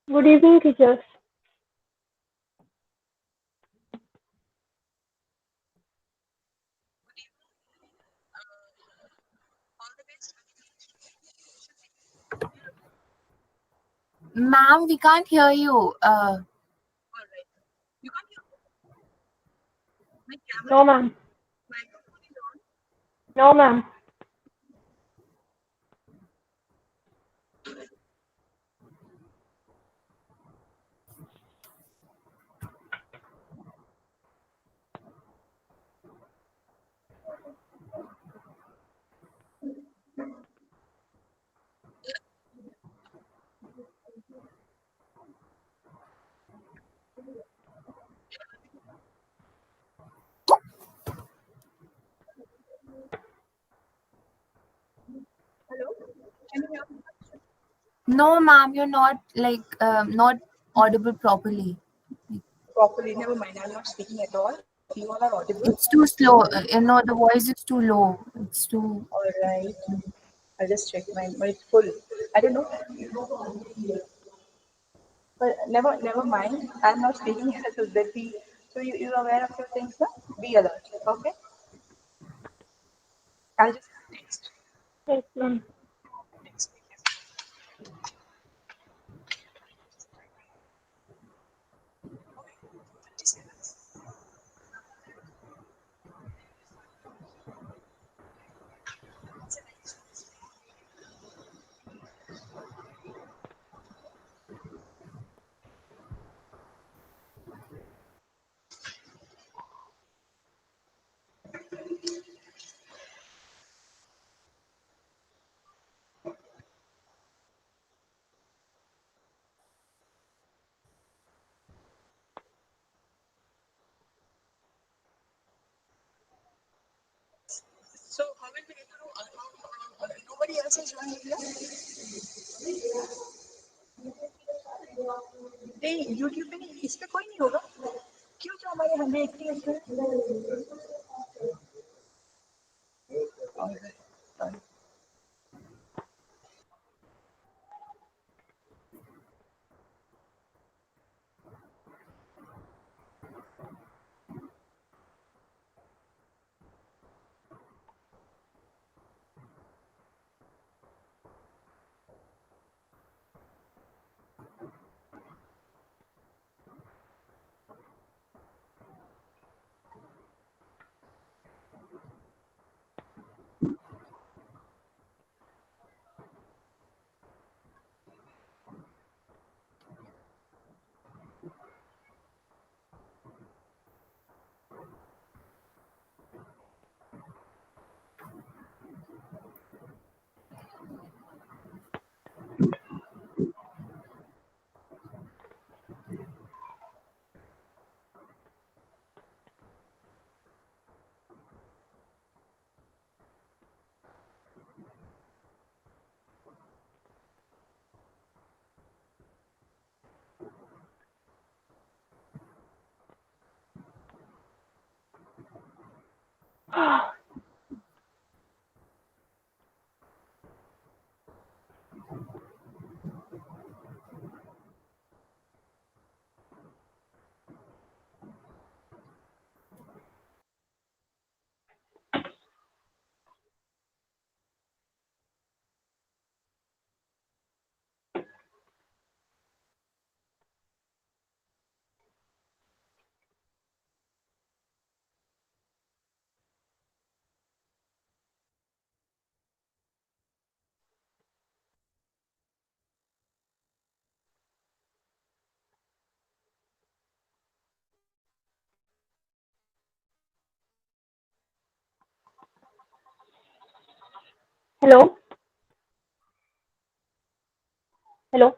Good evening, teachers. Ma'am, we can't hear you. No, ma'am. No, ma'am. No, ma'am, you're not not audible properly. Properly. Never mind. I'm not speaking at all. You all are audible. It's too slow. The voice is too low. It's too. All right. I'll just check my full. I don't know. But never mind. I'm not speaking as a Zeti. So you're aware of your things, sir? Be alert. Okay? I'll just text. Yes, ma'am. Text. So how will we get to know? Nobody else is joined here. नहीं YouTube पे नहीं इस पे कोई नहीं होगा क्यों जो हमारे हमें एक ही Hello? Hello?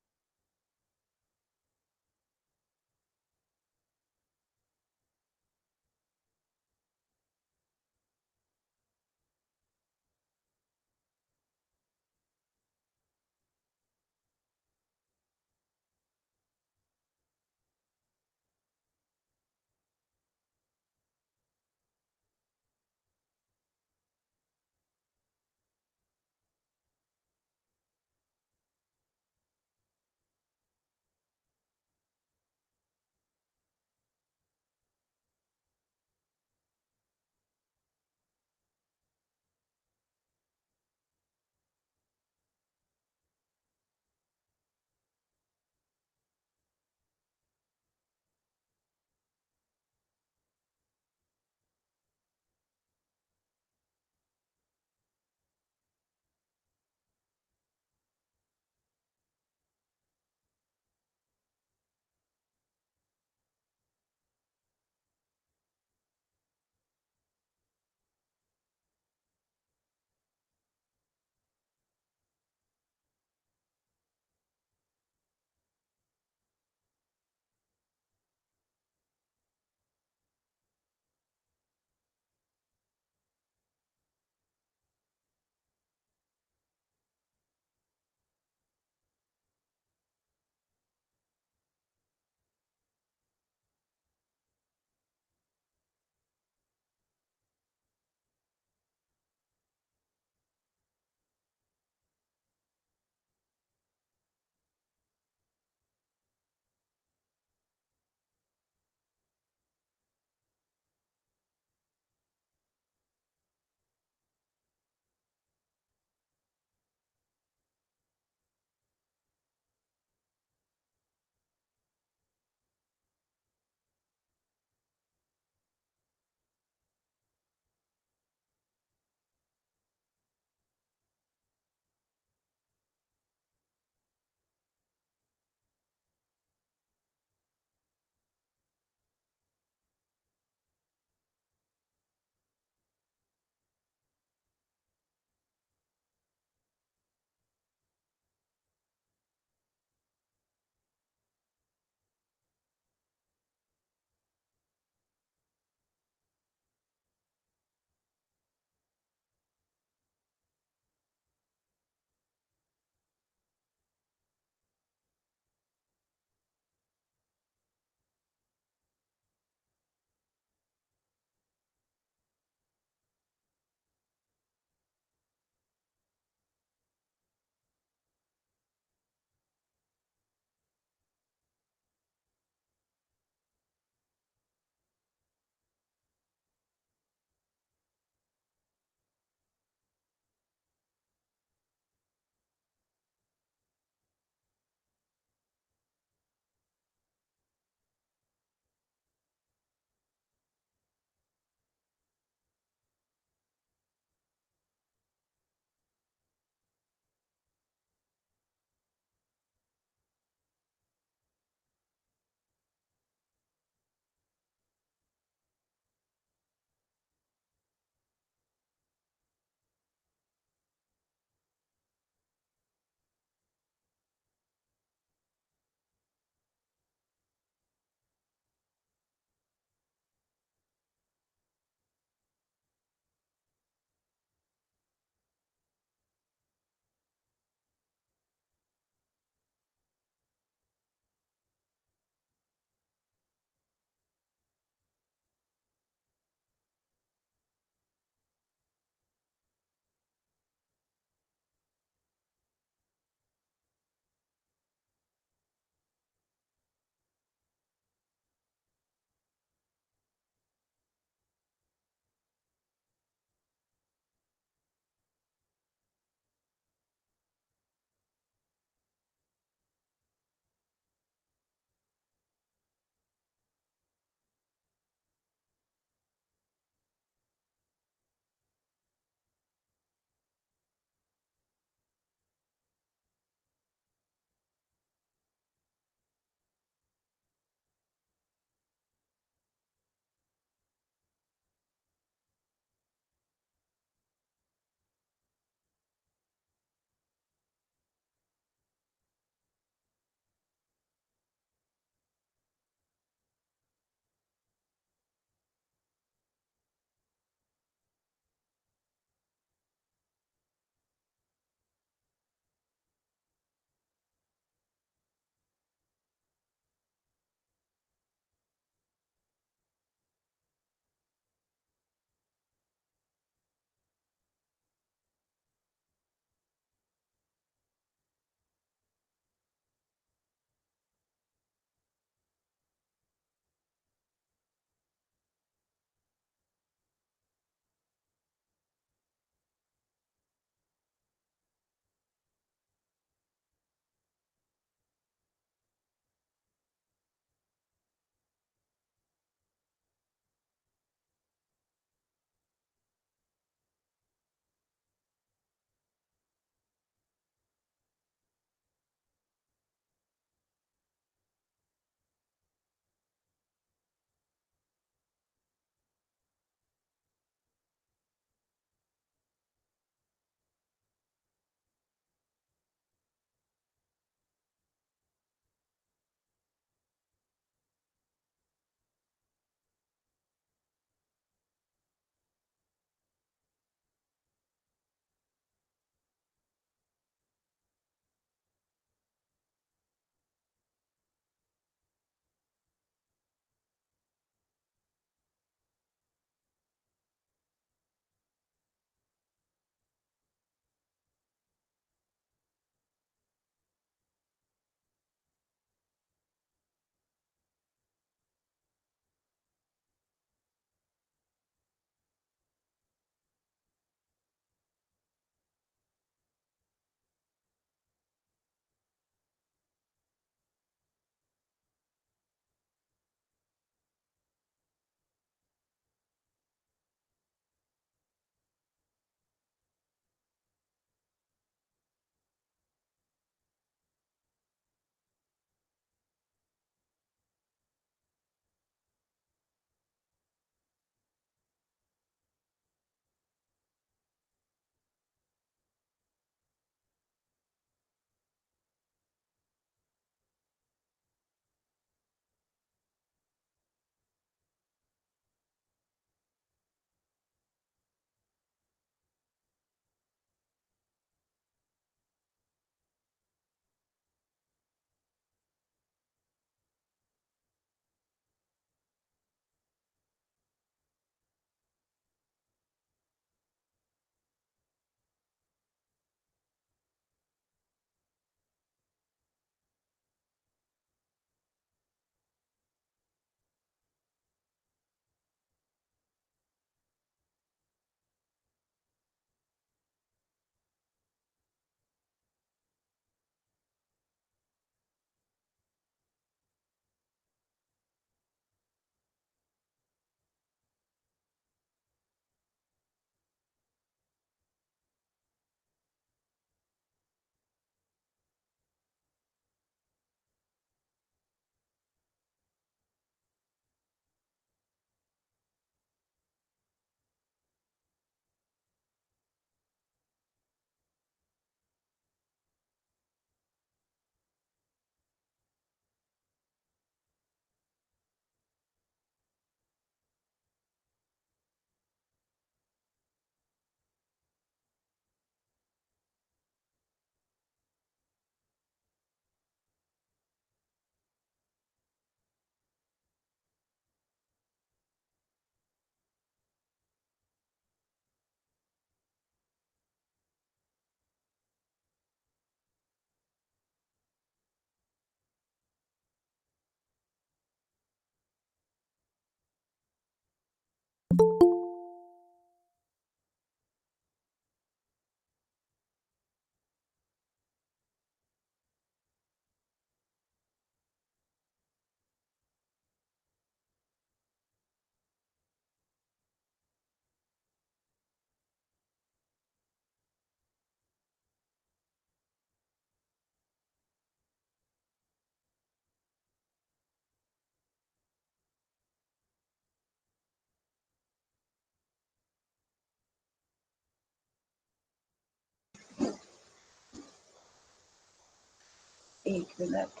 एक मिनट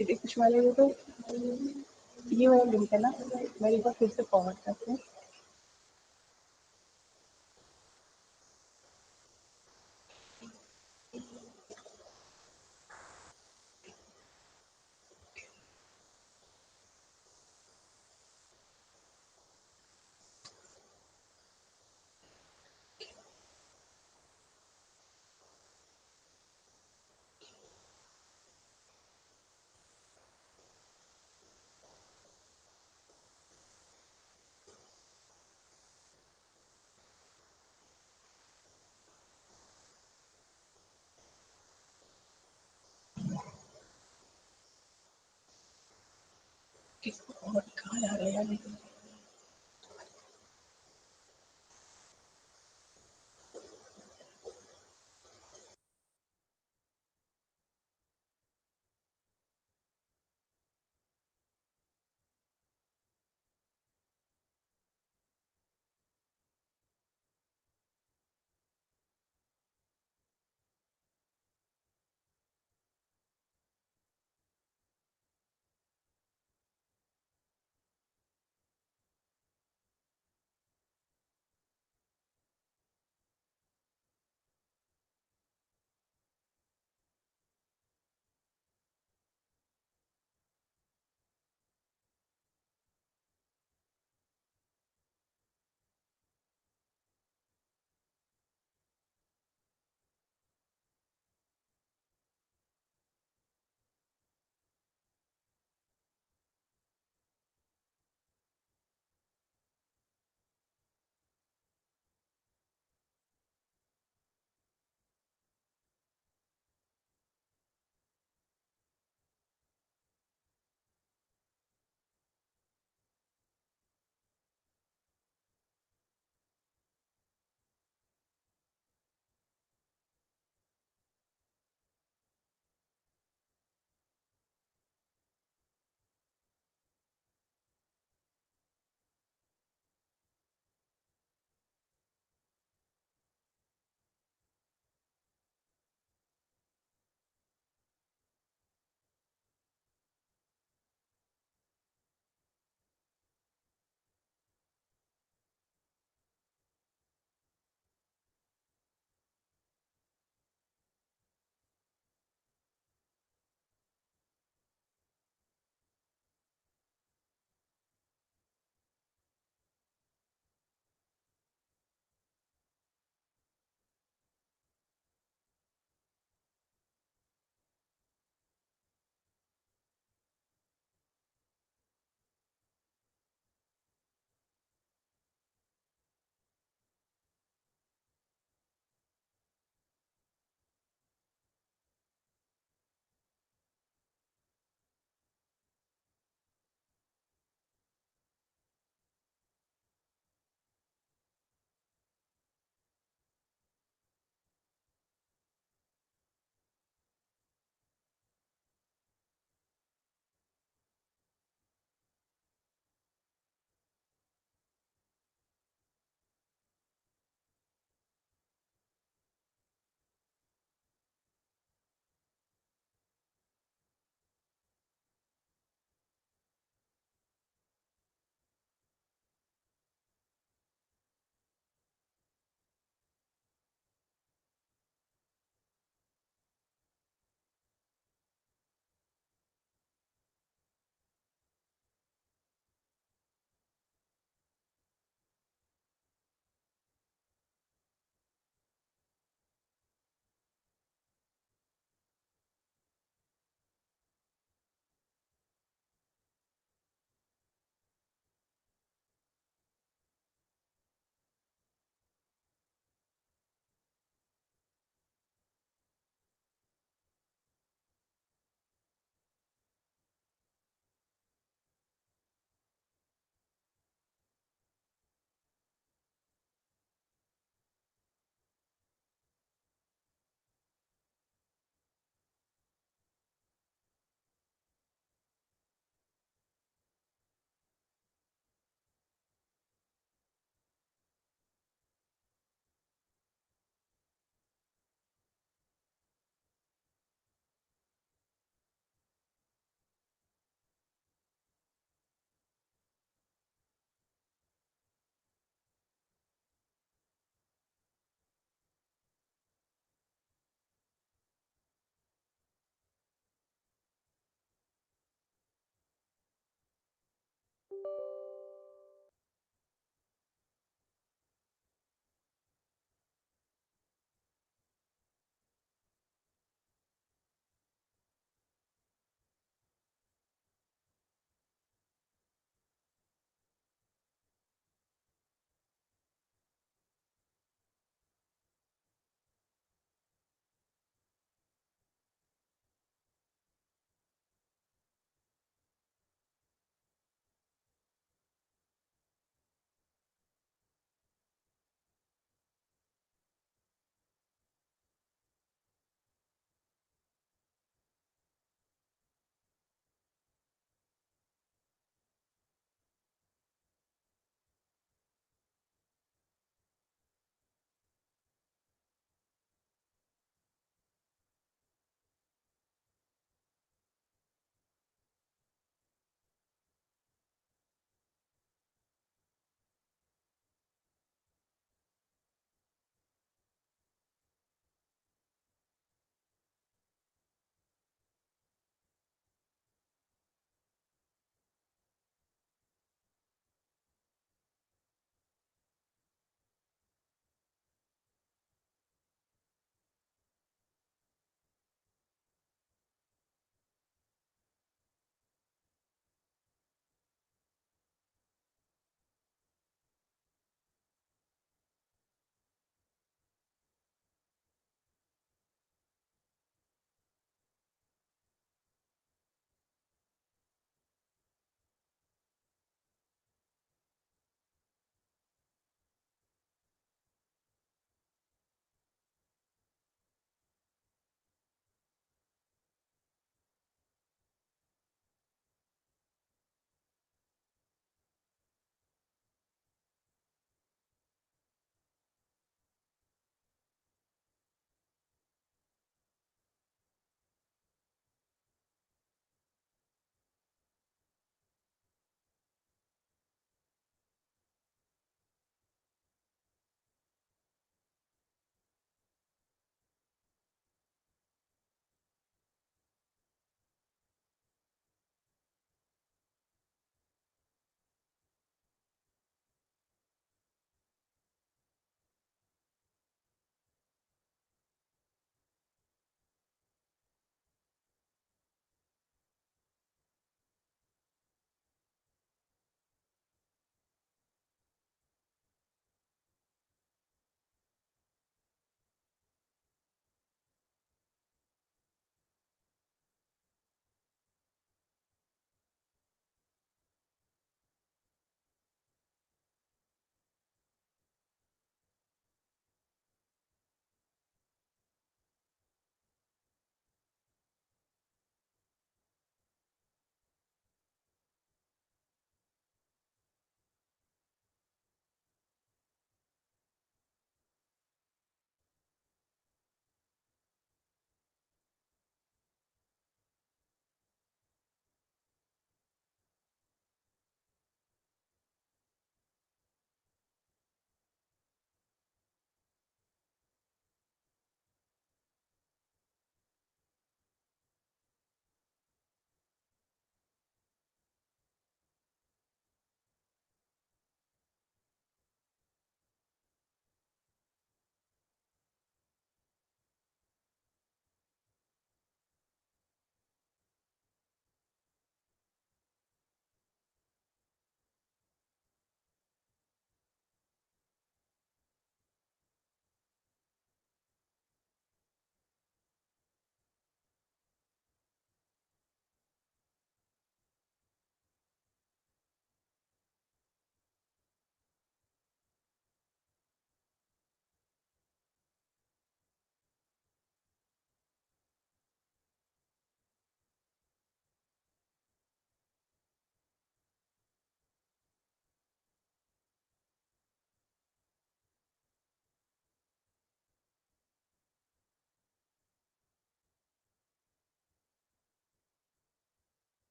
ये कुछ वाले वो तो ये वाला लिंक है ना मैं एक बार फिर से फॉरवर्ड करती हूँ किसको और कहाँ जा रहा है यार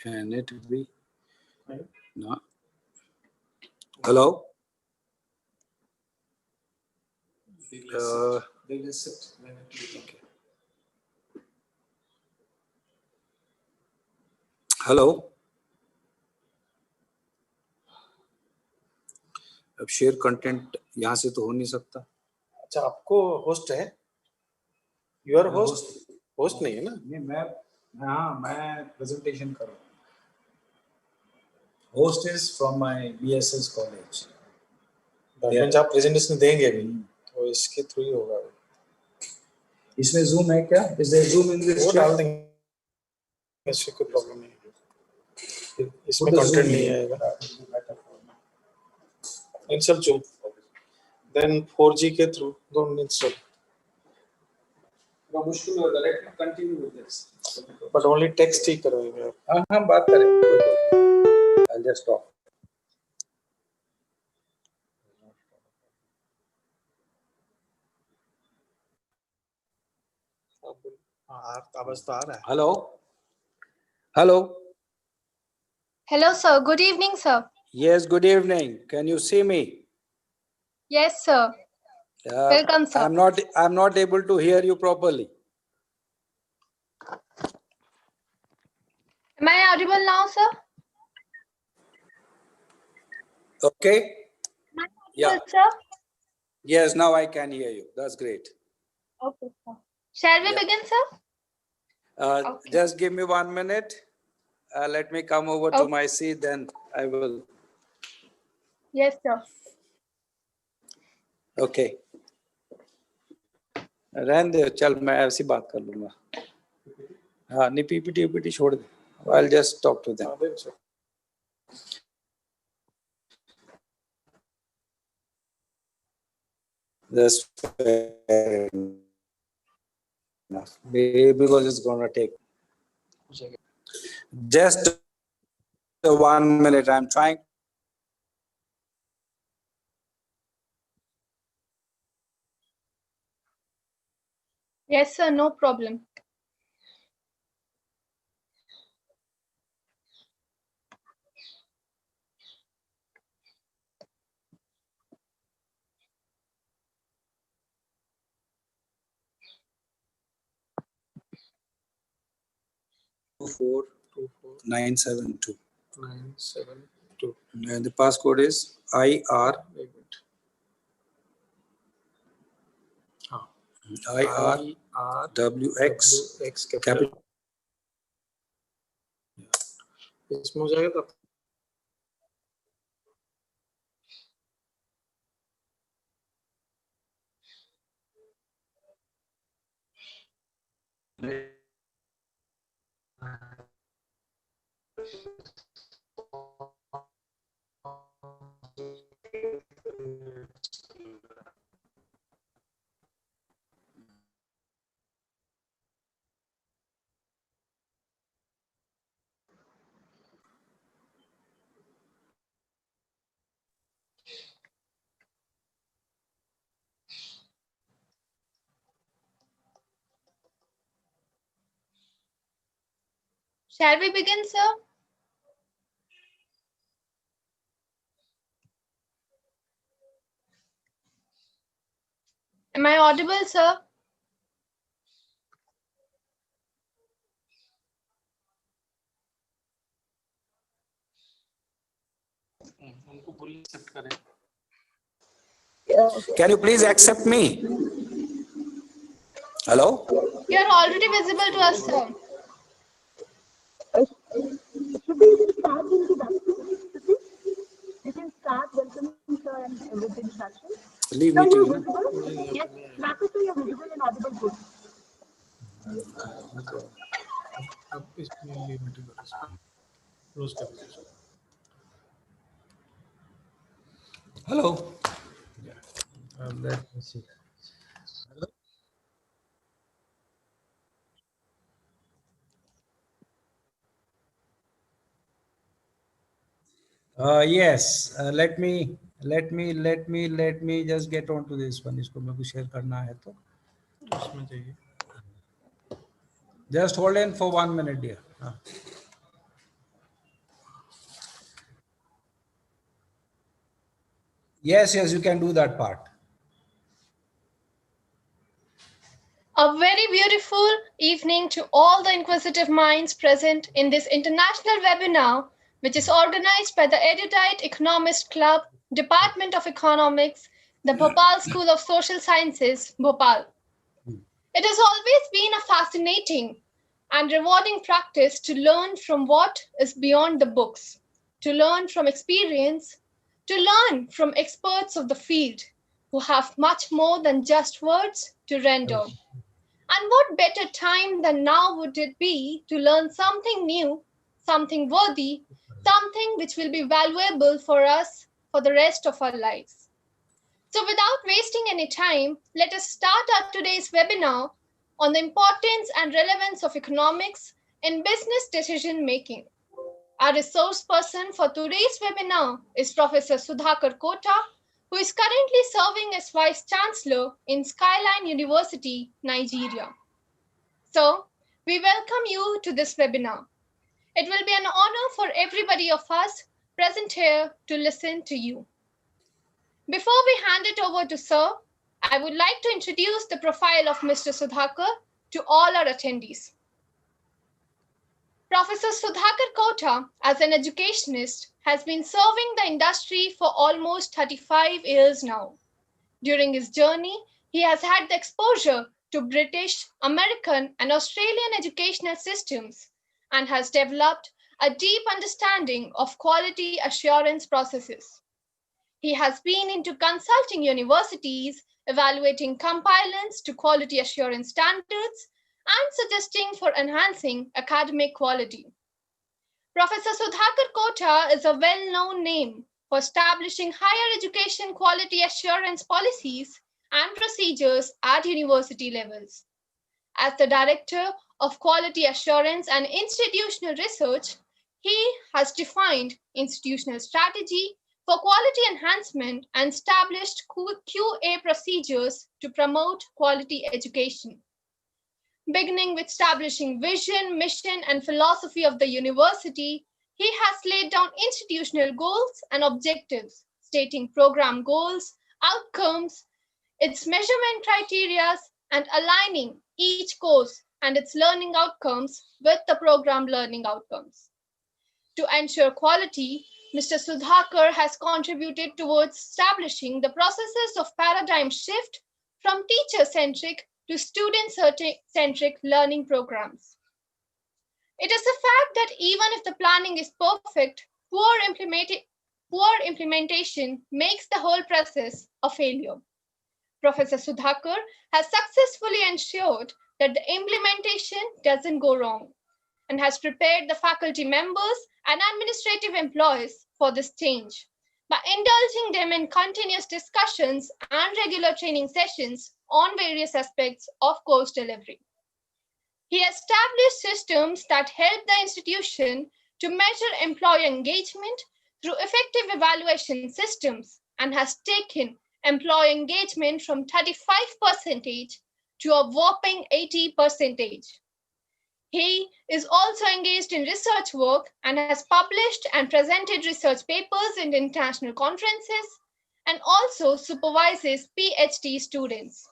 Can it be? No. Hello? Okay. Hello, अब शेयर कंटेंट यहाँ से तो हो नहीं सकता। अच्छा, आपको होस्ट है? You are host? होस्ट नहीं है ना? नहीं, मैं प्रेजेंटेशन कर रहा हूँ। Host is from my BSS college. That आप प्रेजेंटेशन देंगे भी तो इसके थ्रू ही होगा। इसमें जूम है क्या? Is there zoom in this? वो डाल देंगे, इससे कोई प्रॉब्लम नहीं है। इसमें कंटेंट नहीं आएगा। इंस्टॉल जूम, देन 4G के थ्रू डोंट इंस्टॉल, वो मुश्किल होगा। Let me continue with this. But only text ही करेंगे आप। हाँ, हम बात करेंगे। I will just talk. आवाज तो आ रहा है। Hello, hello. Hello, sir. Good evening, sir. Yes, good evening. Can you see me? Yes, sir. Welcome, sir. I'm not able to hear you properly. Am I audible now, sir? Okay. Am I audible, Yeah. sir? Yes, now I can hear you. That's great. Okay, sir. Shall we Yeah. begin, sir? Okay. Just give me 1 minute. Let me come over to Okay. my seat, then I will. Yes, sir. Okay. रहने दे, चल मैं ऐसी बात कर लूंगा। हाँ, नहीं PPT छोड़ दे। I'll just talk to them. That's fair enough. Because it's gonna take just 1 minute. I'm trying. Yes, sir. No problem. Four 972. 972. And the passcode is IR. IRWX capital. इसमें हो जाएगा तो Shall we begin, sir? Am I audible, sir? Can you please accept me? Hello? You are already visible to us, sir. You can start welcoming sir and everything, Sakshi. Leave Sir, you're meeting. visible? Yes, Sakshi, sir, you're visible and audible good. अब इसमें limit close कर दीजिए। Hello. Let me see. Yes. Let me just get on to this one. इसको मेरे को share करना है तो इसमें चाहिए। just hold on for 1 minute, dear. Yes, you can do that part. A very beautiful evening to all the inquisitive minds present in this international webinar, which is organized by the Erudite Economist Club, Department of Economics, the Bhopal School of Social Sciences, Bhopal. It has always been a fascinating and rewarding practice to learn from what is beyond the books, to learn from experience, to learn from experts of the field who have much more than just words to render. And what better time than now would it be to learn something new, something worthy, something which will be valuable for us for the rest of our lives. So without wasting any time, let us start our today's webinar on the importance and relevance of economics in business decision making. Our resource person for today's webinar is Professor Sudhakar Kota, who is currently serving as Vice Chancellor in Skyline University, Nigeria. So, we welcome you to this webinar. It will be an honor for everybody of us present here to listen to you. Before we hand it over to Sir, I would like to introduce the profile of Mr. Sudhakar to all our attendees. Professor Sudhakar Kota, as an educationist, has been serving the industry for almost 35 years now. During his journey, he has had the exposure to British, American, and Australian educational systems and has developed a deep understanding of quality assurance processes. He has been into consulting universities, evaluating compliance to quality assurance standards, and suggesting for enhancing academic quality. Professor Sudhakar Kota is a well-known name for establishing higher education quality assurance policies and procedures at university levels. As the Director of Quality Assurance and Institutional Research, he has defined institutional strategy for quality enhancement and established QA procedures to promote quality education. Beginning with establishing vision, mission, and philosophy of the university, he has laid down institutional goals and objectives, stating program goals, outcomes, its measurement criteria, and aligning each course and its learning outcomes with the program learning outcomes. To ensure quality, Mr. Sudhakar has contributed towards establishing the processes of paradigm shift from teacher-centric to student-centric learning programs. It is a fact that even if the planning is perfect, poor implementation makes the whole process a failure. Professor Sudhakar has successfully ensured that the implementation doesn't go wrong and has prepared the faculty members and administrative employees for this change by indulging them in continuous discussions and regular training sessions on various aspects of course delivery. He established systems that help the institution to measure employee engagement through effective evaluation systems and has taken employee engagement from 35% to a whopping 80%. He is also engaged in research work and has published and presented research papers in international conferences and also supervises PhD students.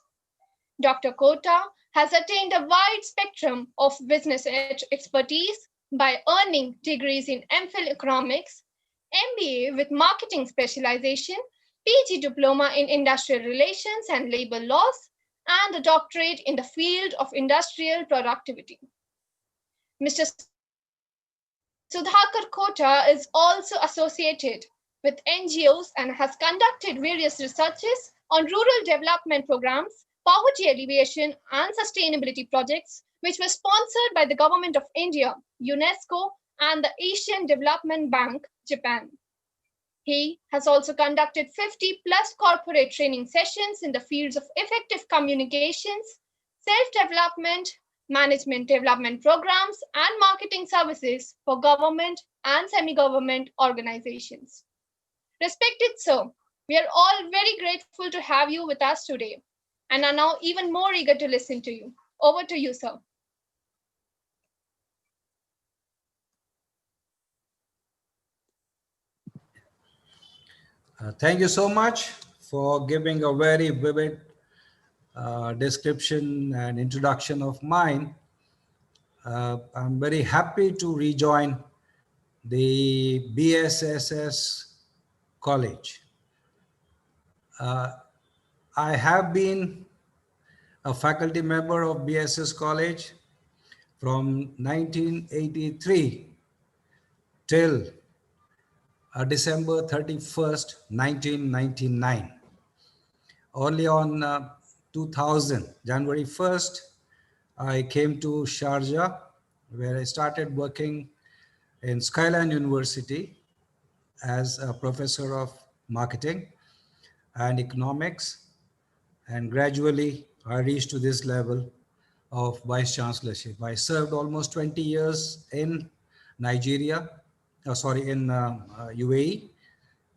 Dr. Kota has attained a wide spectrum of business expertise by earning degrees in MPhil Economics, MBA with marketing specialization, PG diploma in industrial relations and labor laws, and a doctorate in the field of industrial productivity. Mr. Sudhakar Kota is also associated with NGOs and has conducted various researches on rural development programs, poverty alleviation, and sustainability projects, which were sponsored by the Government of India, UNESCO, and the Asian Development Bank, Japan. He has also conducted 50+ corporate training sessions in the fields of effective communications, self-development, management development programs, and marketing services for government and semi-government organizations. Respected sir, we are all very grateful to have you with us today and are now even more eager to listen to you. Over to you, sir. Thank you so much for giving a very vivid description and introduction of mine. I'm very happy to rejoin the BSSS College. I have been a faculty member of BSS College from 1983 till December 31st, 1999. Only on 2000, January 1st, I came to Sharjah, where I started working in Skyline University as a professor of marketing and economics. And gradually, I reached to this level of vice chancellorship. I served almost 20 years in Nigeria, in UAE.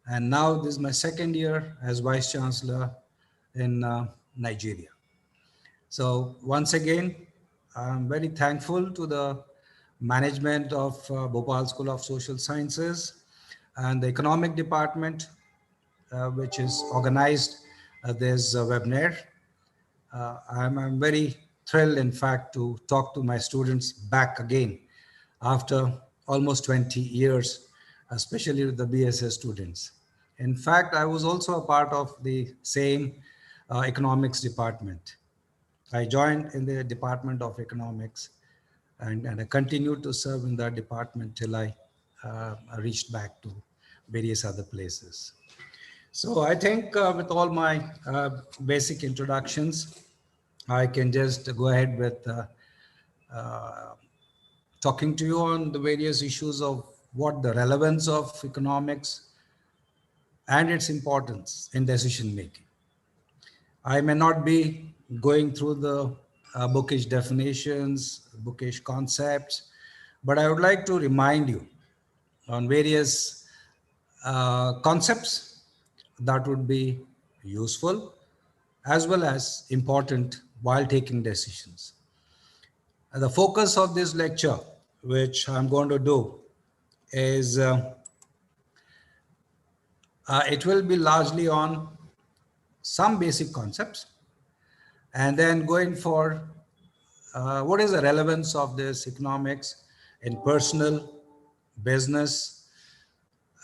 And now this is my second year as vice chancellor in Nigeria. So once again, I'm very thankful to the management of Bhopal School of Social Sciences and the economic department, which is organized this webinar. I'm very thrilled, in fact, to talk to my students back again after almost 20 years, especially with the BSS students. In fact, I was also a part of the same economics department. I joined in the Department of Economics and I continued to serve in that department till I reached back to various other places. So I think with all my basic introductions, I can just go ahead with talking to you on the various issues of what the relevance of economics and its importance in decision making. I may not be going through the bookish definitions, bookish concepts, but I would like to remind you on various concepts that would be useful as well as important while taking decisions. The focus of this lecture, which I'm going to do, is it will be largely on some basic concepts and then going for what is the relevance of this economics in personal, business,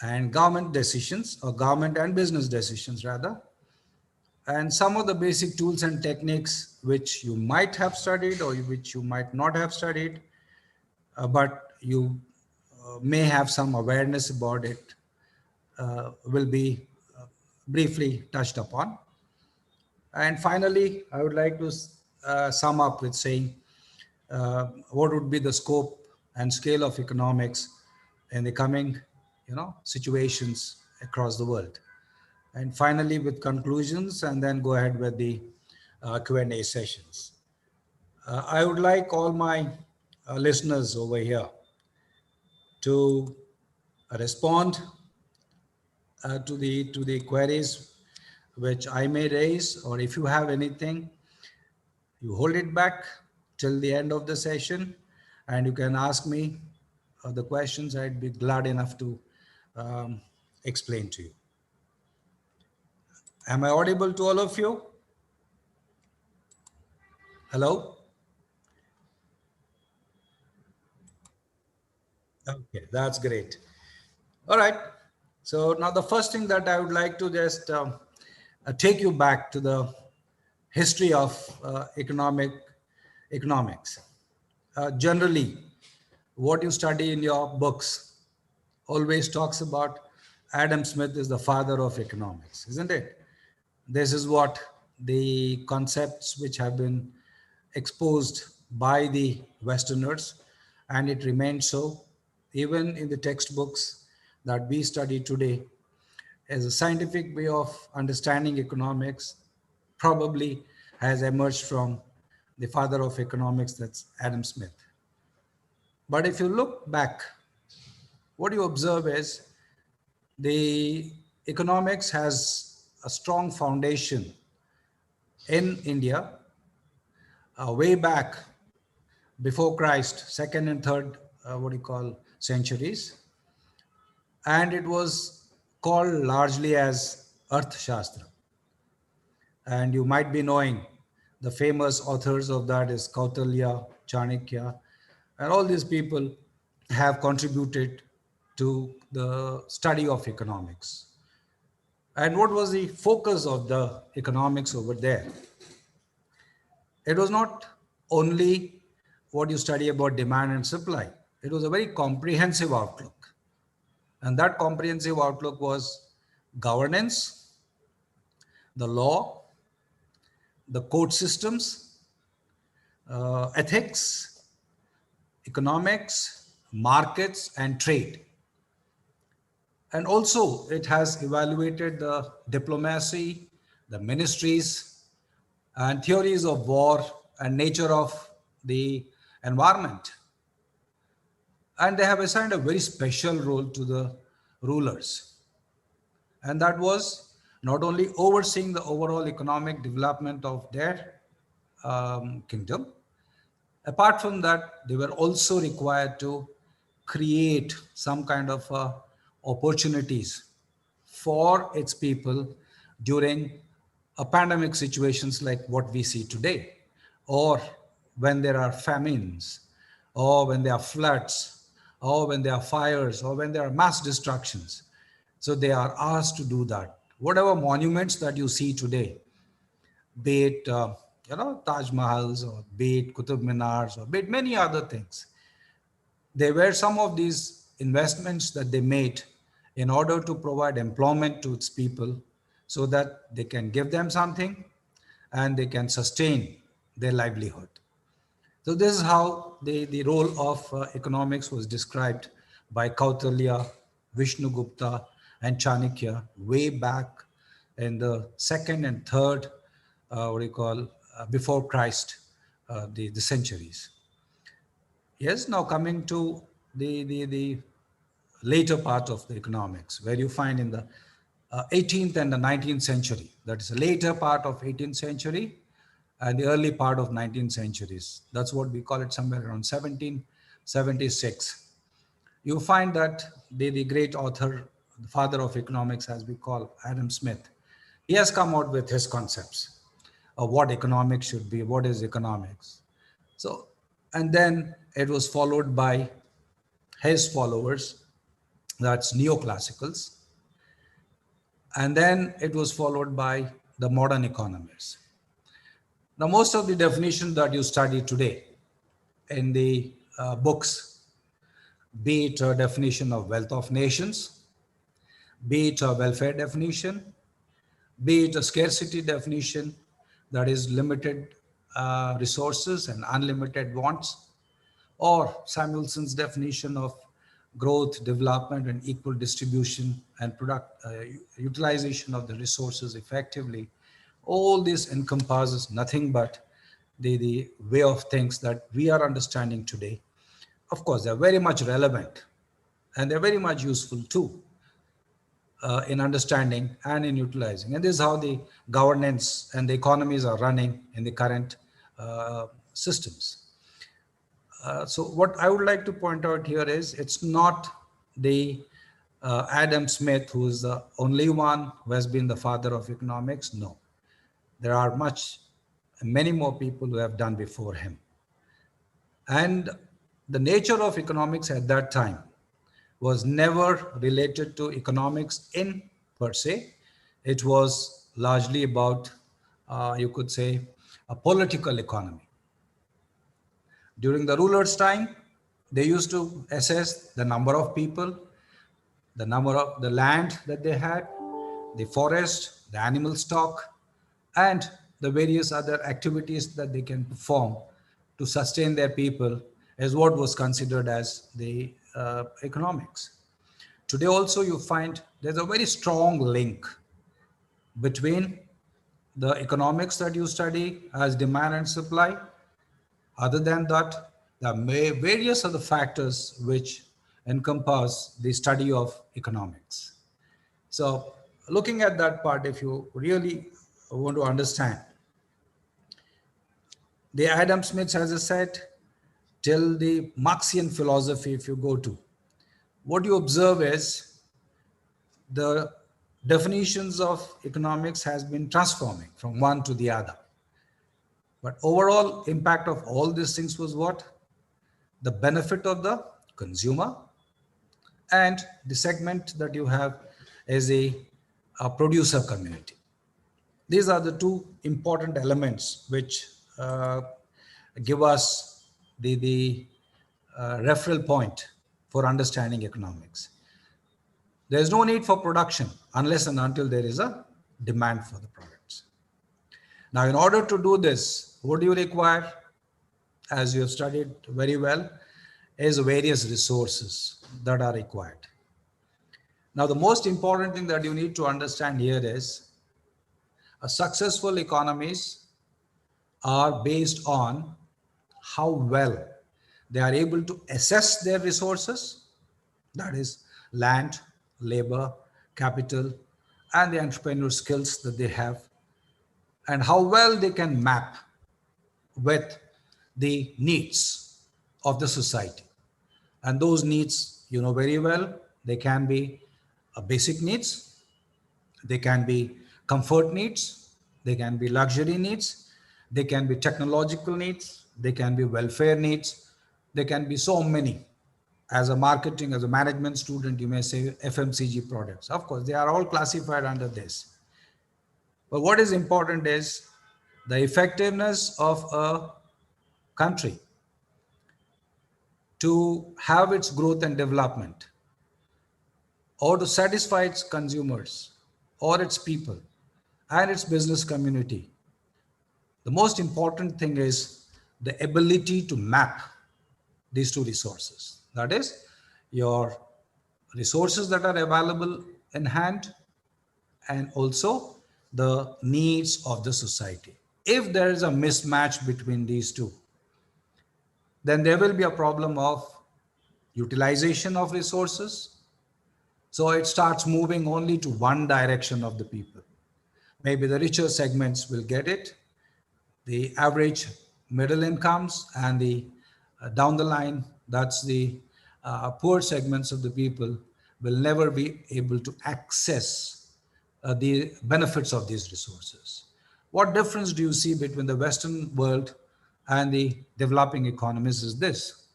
and government decisions, or government and business decisions rather, and some of the basic tools and techniques which you might have studied or which you might not have studied, but you may have some awareness about it, will be briefly touched upon. And finally, I would like to sum up with saying what would be the scope and scale of economics in the coming, situations across the world. And finally, with conclusions, and then go ahead with the Q&A sessions. I would like all my listeners over here to respond to the queries which I may raise, or if you have anything, you hold it back till the end of the session, and you can ask me the questions. I'd be glad enough to explain to you. Am I audible to all of you? Hello? Okay, that's great. All right. So now the first thing that I would like to just take you back to the history of economics. Generally, what you study in your books always talks about Adam Smith is the father of economics, isn't it? This is what the concepts which have been exposed by the Westerners, and it remains so even in the textbooks that we study today. As a scientific way of understanding economics probably has emerged from the father of economics, that's Adam Smith. But if you look back, what you observe is the economics has a strong foundation in India way back before Christ, second and third, centuries. And it was called largely as Arthashastra. And you might be knowing the famous authors of that is Kautilya, Chanakya, and all these people have contributed to the study of economics. And what was the focus of the economics over there? It was not only what you study about demand and supply. It was a very comprehensive outlook. And that comprehensive outlook was governance, the law, the court systems, ethics, economics, markets, and trade. And also, it has evaluated the diplomacy, the ministries, and theories of war and nature of the environment. And they have assigned a very special role to the rulers. And that was not only overseeing the overall economic development of their kingdom. Apart from that, they were also required to create some kind of opportunities for its people during a pandemic situations like what we see today, or when there are famines, or when there are floods, or when there are fires, or when there are mass destructions. So they are asked to do that. Whatever monuments that you see today, be it Taj Mahals, or be it Qutub Minars, or be it many other things, they were some of these investments that they made in order to provide employment to its people so that they can give them something and they can sustain their livelihood. So this is how the role of economics was described by Kautilya, Vishnugupta, and Chanakya way back in the second and third, before Christ, the centuries. Yes, now coming to the later part of the economics, where you find in the 18th and the 19th century, that is the later part of 18th century and the early part of 19th centuries. That's what we call it, somewhere around 1776. You find that the great author, the father of economics, as we call Adam Smith, he has come out with his concepts of what economics should be, what is economics. So, and then it was followed by his followers, that's neoclassicals. And then it was followed by the modern economists. Now, most of the definitions that you study today in the books, be it a definition of wealth of nations, be it a welfare definition, be it a scarcity definition, that is limited resources and unlimited wants, or Samuelson's definition of growth, development, and equal distribution and utilization of the resources effectively. All this encompasses nothing but the way of things that we are understanding today. Of course, they're very much relevant and they're very much useful too in understanding and in utilizing. And this is how the governance and the economies are running in the current systems. So what I would like to point out here is it's not the Adam Smith who is the only one who has been the father of economics. No, there are many more people who have done before him. And the nature of economics at that time was never related to economics in per se. It was largely about, you could say, a political economy. During the rulers' time, they used to assess the number of people, the number of the land that they had, the forest, the animal stock, and the various other activities that they can perform to sustain their people as what was considered as the economics. Today also you find there's a very strong link between the economics that you study as demand and supply. Other than that, there are various other factors which encompass the study of economics. So looking at that part, if you really want to understand, the Adam Smith, as I said, till the Marxian philosophy, if you go to, what you observe is the definitions of economics has been transforming from one to the other. But overall impact of all these things was what? The benefit of the consumer and the segment that you have as a producer community. These are the two important elements which give us the referral point for understanding economics. There is no need for production unless and until there is a demand for the products. Now, in order to do this, what do you require, as you have studied very well, is various resources that are required. Now, the most important thing that you need to understand here is a successful economies are based on how well they are able to assess their resources, that is land, labor, capital, and the entrepreneurial skills that they have, and how well they can map with the needs of the society. And those needs, you know very well, they can be basic needs, they can be comfort needs, they can be luxury needs, they can be technological needs, they can be welfare needs, they can be so many. As a marketing, as a management student, you may say FMCG products. Of course, they are all classified under this. But what is important is the effectiveness of a country to have its growth and development, or to satisfy its consumers or its people and its business community. The most important thing is the ability to map these two resources. That is, your resources that are available in hand and also the needs of the society. If there is a mismatch between these two, then there will be a problem of utilization of resources. So it starts moving only to one direction of the people. Maybe the richer segments will get it, the average middle incomes, and the down the line, that's the poor segments of the people will never be able to access the benefits of these resources. What difference do you see between the Western world and the developing economies is this?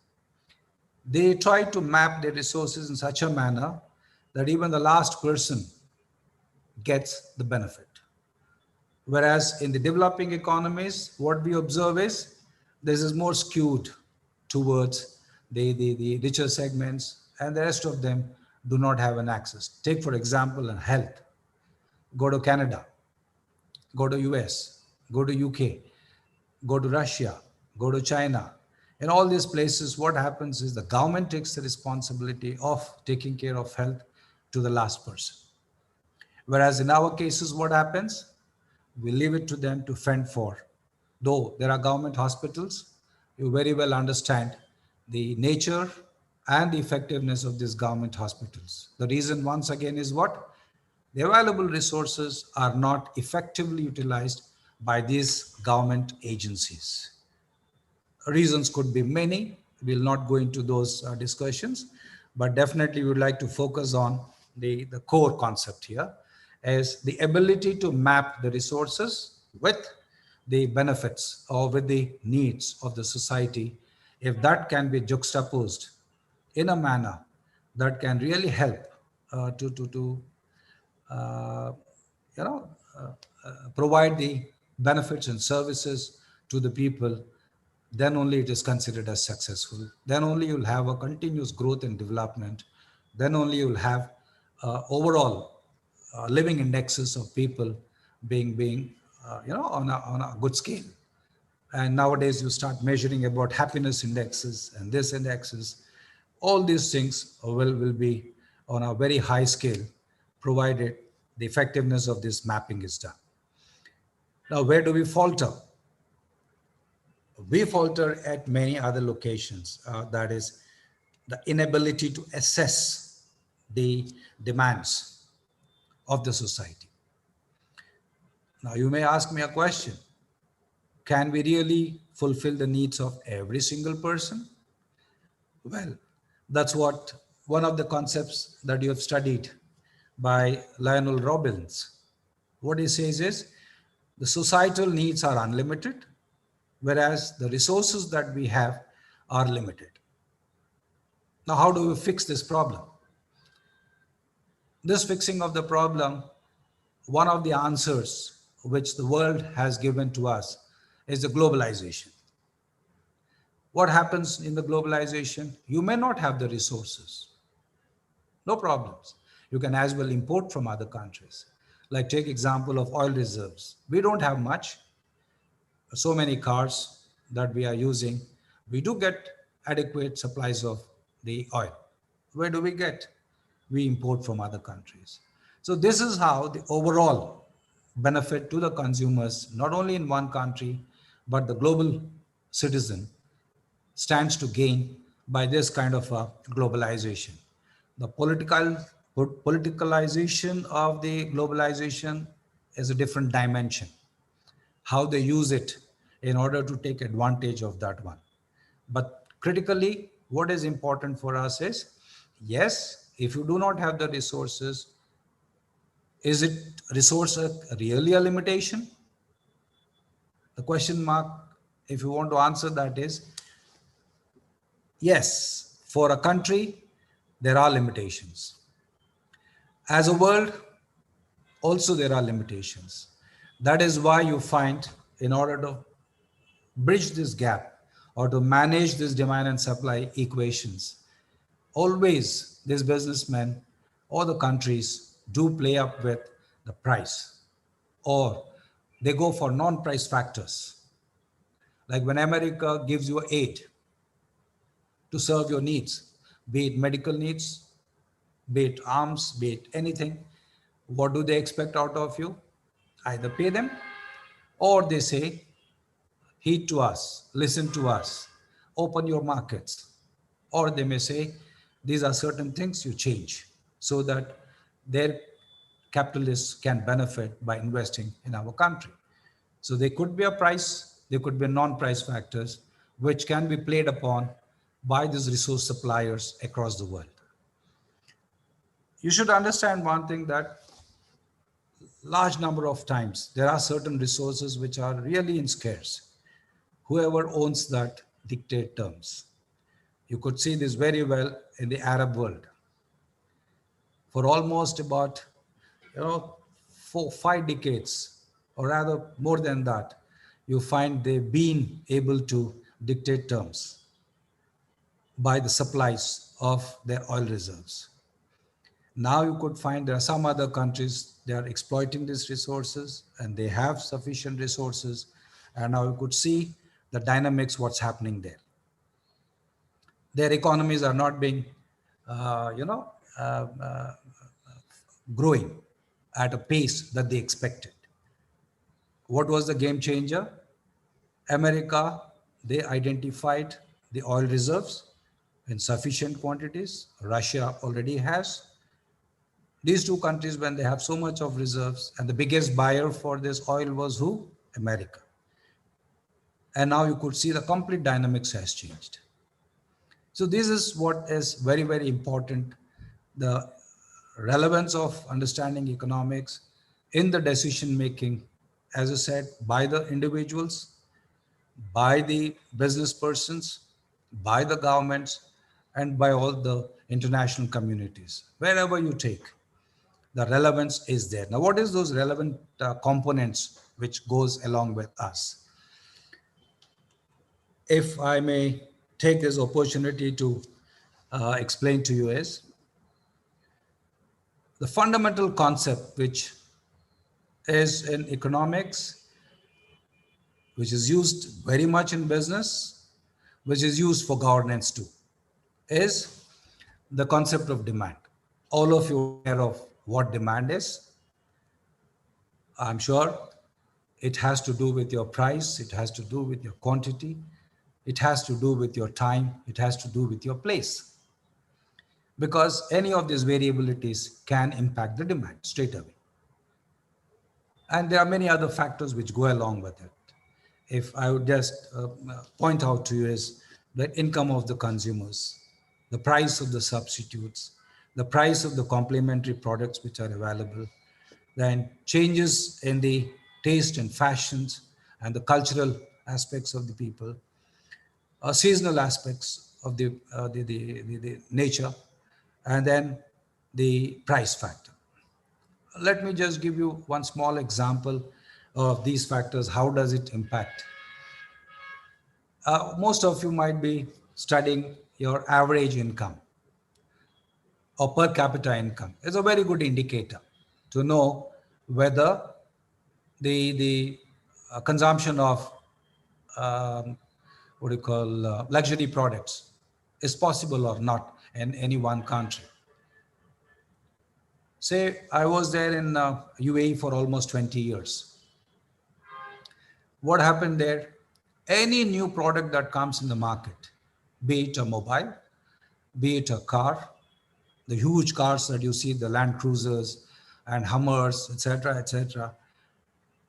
They try to map their resources in such a manner that even the last person gets the benefit. Whereas in the developing economies, what we observe is this is more skewed towards the richer segments, and the rest of them do not have an access. Take, for example, in health. Go to Canada, go to US, go to UK, go to Russia, go to China. In all these places, what happens is the government takes the responsibility of taking care of health to the last person. Whereas in our cases, what happens? We leave it to them to fend for. Though there are government hospitals, you very well understand the nature and the effectiveness of these government hospitals. The reason once again is what? The available resources are not effectively utilized by these government agencies. Reasons could be many. We'll not go into those discussions, but definitely we would like to focus on the core concept here as the ability to map the resources with the benefits or with the needs of the society. If that can be juxtaposed in a manner that can really help provide the benefits and services to the people, then only it is considered as successful. Then only you'll have a continuous growth and development. Then only you'll have overall living indexes of people being on a good scale. And nowadays you start measuring about happiness indexes and this indexes. All these things will be on a very high scale, provided the effectiveness of this mapping is done. Now, where do we falter? We falter at many other locations. That is the inability to assess the demands of the society. Now, you may ask me a question. Can we really fulfill the needs of every single person? Well, that's what one of the concepts that you have studied by Lionel Robbins. What he says is the societal needs are unlimited, whereas the resources that we have are limited. Now, how do we fix this problem? This fixing of the problem, one of the answers which the world has given to us is the globalization. What happens in the globalization? You may not have the resources. No problems. You can as well import from other countries. Like take example of oil reserves. We don't have much. So many cars that we are using. We do get adequate supplies of the oil. Where do we get? We import from other countries. So this is how the overall benefit to the consumers, not only in one country, but the global citizen stands to gain by this kind of a globalization. The politicalization of the globalization is a different dimension. How they use it in order to take advantage of that one. But critically, what is important for us is, yes, if you do not have the resources, is it resource really a limitation? The question mark, if you want to answer that, is yes, for a country, there are limitations. As a world, also there are limitations. That is why you find, in order to bridge this gap or to manage this demand and supply equations, always these businessmen or the countries do play up with the price, or they go for non-price factors. Like when America gives you aid to serve your needs, be it medical needs, be it arms, be it anything, what do they expect out of you? Either pay them, or they say, heed to us, listen to us, open your markets. Or they may say, these are certain things you change so that their capitalists can benefit by investing in our country. So there could be a price, there could be non-price factors, which can be played upon by these resource suppliers across the world. You should understand one thing, that large number of times there are certain resources which are really in scarce. Whoever owns that dictate terms. You could see this very well in the Arab world. For almost about 4-5 decades, or rather more than that, you find they've been able to dictate terms by the supplies of their oil reserves. Now you could find there are some other countries, they are exploiting these resources and they have sufficient resources. And now you could see the dynamics, what's happening there. Their economies are not being, growing at a pace that they expected. What was the game changer? America, they identified the oil reserves in sufficient quantities. Russia already has. These two countries, when they have so much of reserves, and the biggest buyer for this oil was who? America. And now you could see the complete dynamics has changed. So this is what is very, very important. The relevance of understanding economics in the decision making, as I said, by the individuals, by the business persons, by the governments, and by all the international communities. Wherever you take, the relevance is there. Now, what is those relevant components which goes along with us? If I may take this opportunity to explain to you, is the fundamental concept which is in economics, which is used very much in business, which is used for governance too, is the concept of demand. All of you are aware of what demand is. I'm sure it has to do with your price, it has to do with your quantity, it has to do with your time, it has to do with your place. Because any of these variabilities can impact the demand straight away. And there are many other factors which go along with it. If I would just point out to you, is the income of the consumers, the price of the substitutes, the price of the complementary products which are available, then changes in the taste and fashions and the cultural aspects of the people, seasonal aspects of the nature, and then the price factor. Let me just give you one small example of these factors. How does it impact? Most of you might be studying your average income or per capita income. It's a very good indicator to know whether the consumption of what do you call luxury products is possible or not in any one country. Say I was there in UAE for almost 20 years. What happened there? Any new product that comes in the market, be it a mobile, be it a car, the huge cars that you see, the Land Cruisers and Hummers, etc.,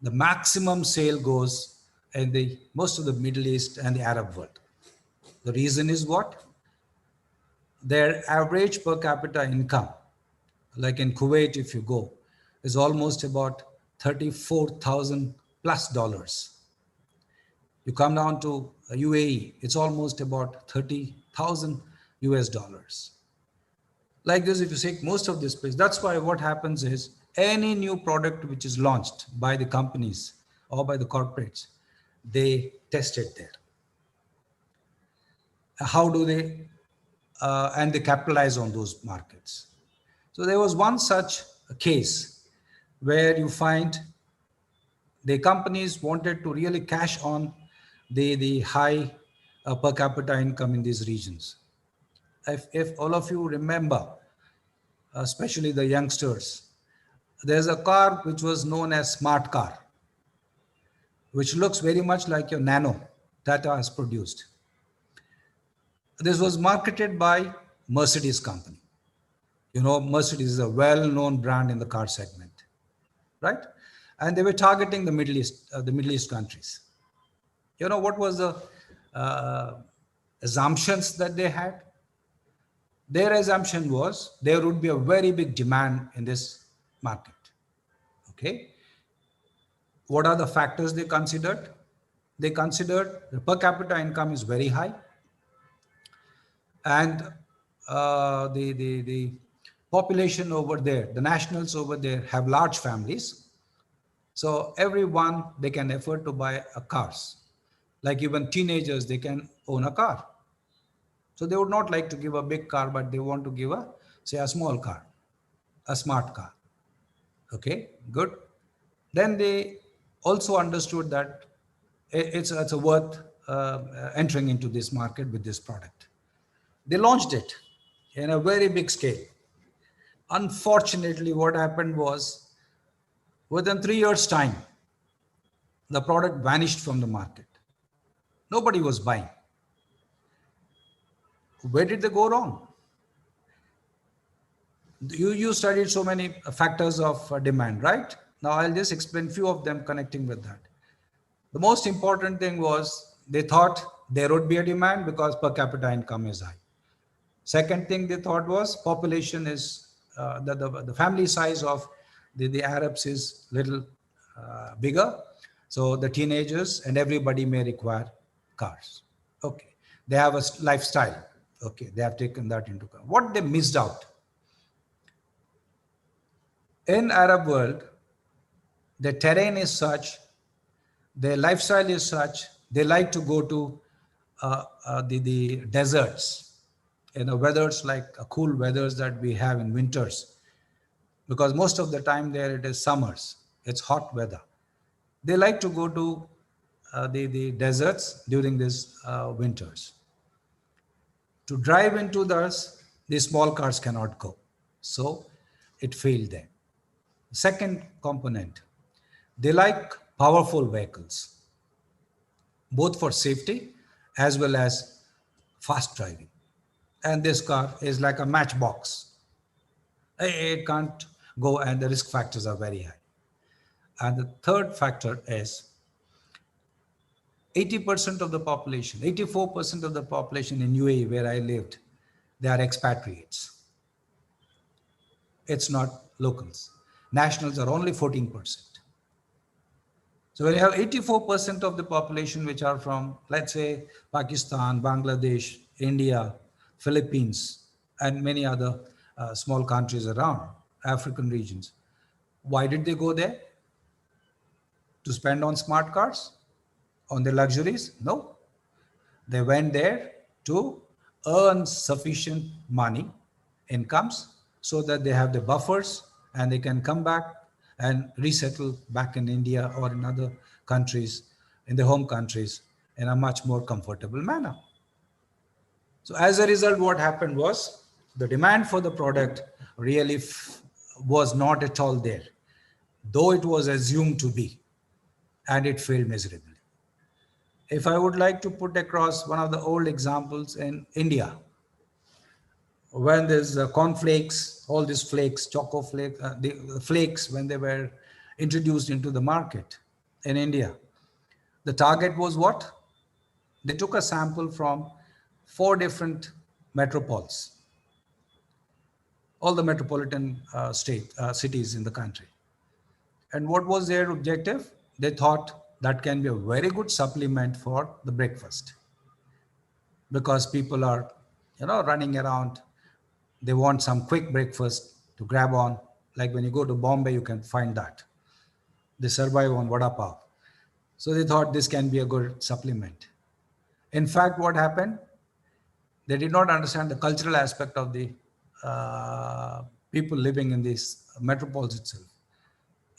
the maximum sale goes in the most of the Middle East and the Arab world. The reason is what? Their average per capita income, like in Kuwait, if you go, is almost about 34,000 plus dollars. You come down to UAE, it's almost about 30,000 US dollars. Like this, if you take most of this place, that's why what happens is any new product which is launched by the companies or by the corporates, they test it there. How do they, and they capitalize on those markets. So there was one such case where you find the companies wanted to really cash on the high per capita income in these regions. If all of you remember, especially the youngsters, there's a car which was known as smart car, which looks very much like your Nano Tata has produced. This was marketed by Mercedes company. You know, Mercedes is a well-known brand in the car segment, right? And they were targeting the Middle East countries. You know what was the assumptions that they had? Their assumption was there would be a very big demand in this market. Okay. What are the factors they considered? They considered the per capita income is very high, and the population over there, the nationals over there, have large families. So everyone, they can afford to buy a cars. Like even teenagers, they can own a car. So they would not like to give a big car, but they want to give a, say, a small car, a smart car. Okay, good. Then they also understood that it's a worth entering into this market with this product. They launched it in a very big scale. Unfortunately, what happened was within 3 years' time, the product vanished from the market. Nobody was buying. Where did they go wrong? You studied so many factors of demand, right? Now I'll just explain few of them connecting with that. The most important thing was they thought there would be a demand because per capita income is high. Second thing they thought was population is, the family size of the Arabs is little bigger. So the teenagers and everybody may require cars. Okay. They have a lifestyle. Okay. They have taken that into account. What they missed out. In Arab world, the terrain is such, their lifestyle is such, they like to go to the deserts, weathers like cool weathers that we have in winters, because most of the time there it is summers, it's hot weather. They like to go to the deserts during these winters. To drive into those, the small cars cannot go. So it failed there. Second component, they like powerful vehicles, both for safety as well as fast driving. And this car is like a matchbox. It can't go, and the risk factors are very high. And the third factor is 80% of the population, 84% of the population in UAE where I lived, they are expatriates. It's not locals. Nationals are only 14%. So when you have 84% of the population which are from, let's say, Pakistan, Bangladesh, India, Philippines, and many other small countries around, African regions, why did they go there? To spend on smart cars? On their luxuries? No. They went there to earn sufficient money, incomes, so that they have the buffers and they can come back and resettle back in India or in other countries, in their home countries, in a much more comfortable manner. So as a result, what happened was the demand for the product really was not at all there, though it was assumed to be, and it failed miserably. If I would like to put across one of the old examples in India, when there's cornflakes, all these flakes, choco flakes, the flakes, when they were introduced into the market in India, the target was what? They took a sample from 4 different metropoles, all the metropolitan cities in the country. And what was their objective? They thought that can be a very good supplement for the breakfast, because people are, running around. They want some quick breakfast to grab on. Like when you go to Bombay, you can find that. They survive on vada pav. So they thought this can be a good supplement. In fact, what happened? They did not understand the cultural aspect of the people living in these metropoles itself.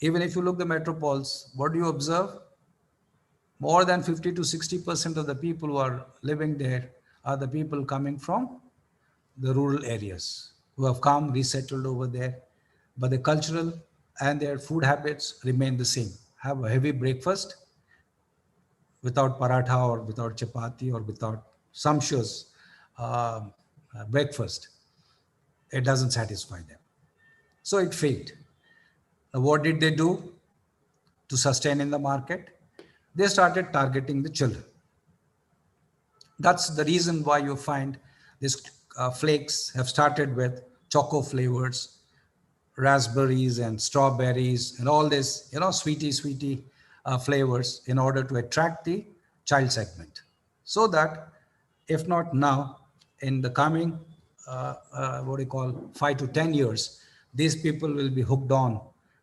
Even if you look the metropoles, what do you observe? More than 50 to 60% of the people who are living there are the people coming from the rural areas, who have come, resettled over there. But the cultural and their food habits remain the same. Have a heavy breakfast without paratha or without chapati or without sumptuous breakfast. It doesn't satisfy them. So it failed. Now, what did they do to sustain in the market? They started targeting the children. That's the reason why you find these flakes have started with choco flavors, raspberries and strawberries and all this, sweetie flavors, in order to attract the child segment. So that if not now, in the coming, 5 to 10 years, these people will be hooked on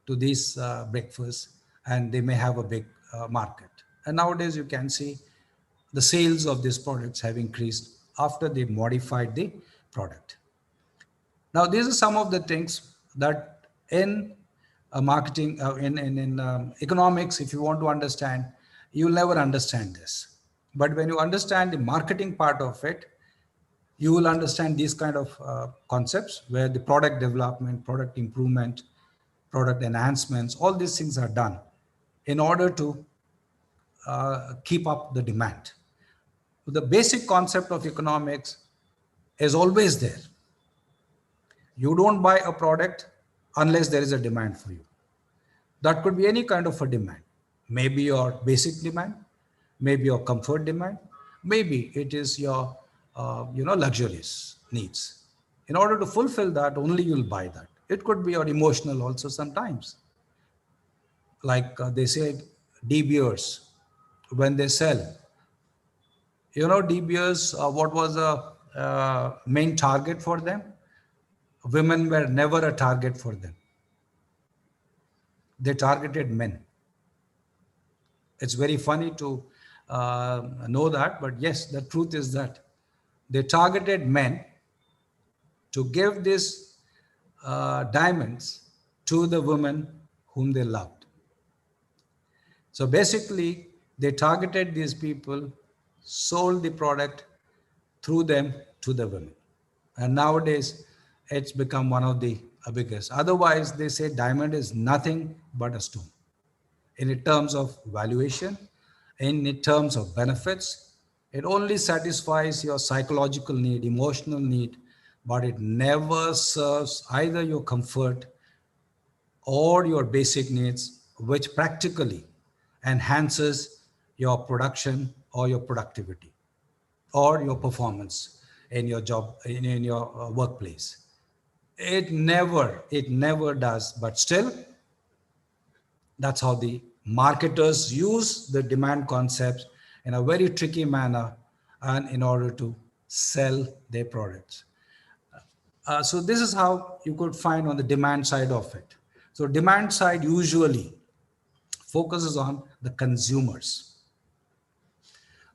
to these breakfasts, and they may have a big market. And nowadays you can see the sales of these products have increased after they modified the product. Now, these are some of the things that in marketing, in economics, if you want to understand, you'll never understand this. But when you understand the marketing part of it, you will understand these kind of concepts where the product development, product improvement, product enhancements, all these things are done in order to keep up the demand. The basic concept of economics is always there. You don't buy a product unless there is a demand for you. That could be any kind of a demand. Maybe your basic demand, maybe your comfort demand, maybe it is your luxurious needs. In order to fulfill that, only you'll buy that. It could be your emotional also sometimes. Like they say, De Beers, when they sell, De Beers, what was the main target for them? Women were never a target for them. They targeted men. It's very funny to know that, but yes, the truth is that they targeted men to give these diamonds to the women whom they loved. So basically, they targeted these people, sold the product through them to the women. And nowadays, it's become one of the biggest. Otherwise, they say diamond is nothing but a stone. In terms of valuation, in terms of benefits, it only satisfies your psychological need, emotional need, but it never serves either your comfort or your basic needs, which practically enhances your production or your productivity or your performance in your job, in your workplace. It never does. But still, that's how the marketers use the demand concepts in a very tricky manner and in order to sell their products. So this is how you could find on the demand side of it. So demand side usually focuses on the consumers.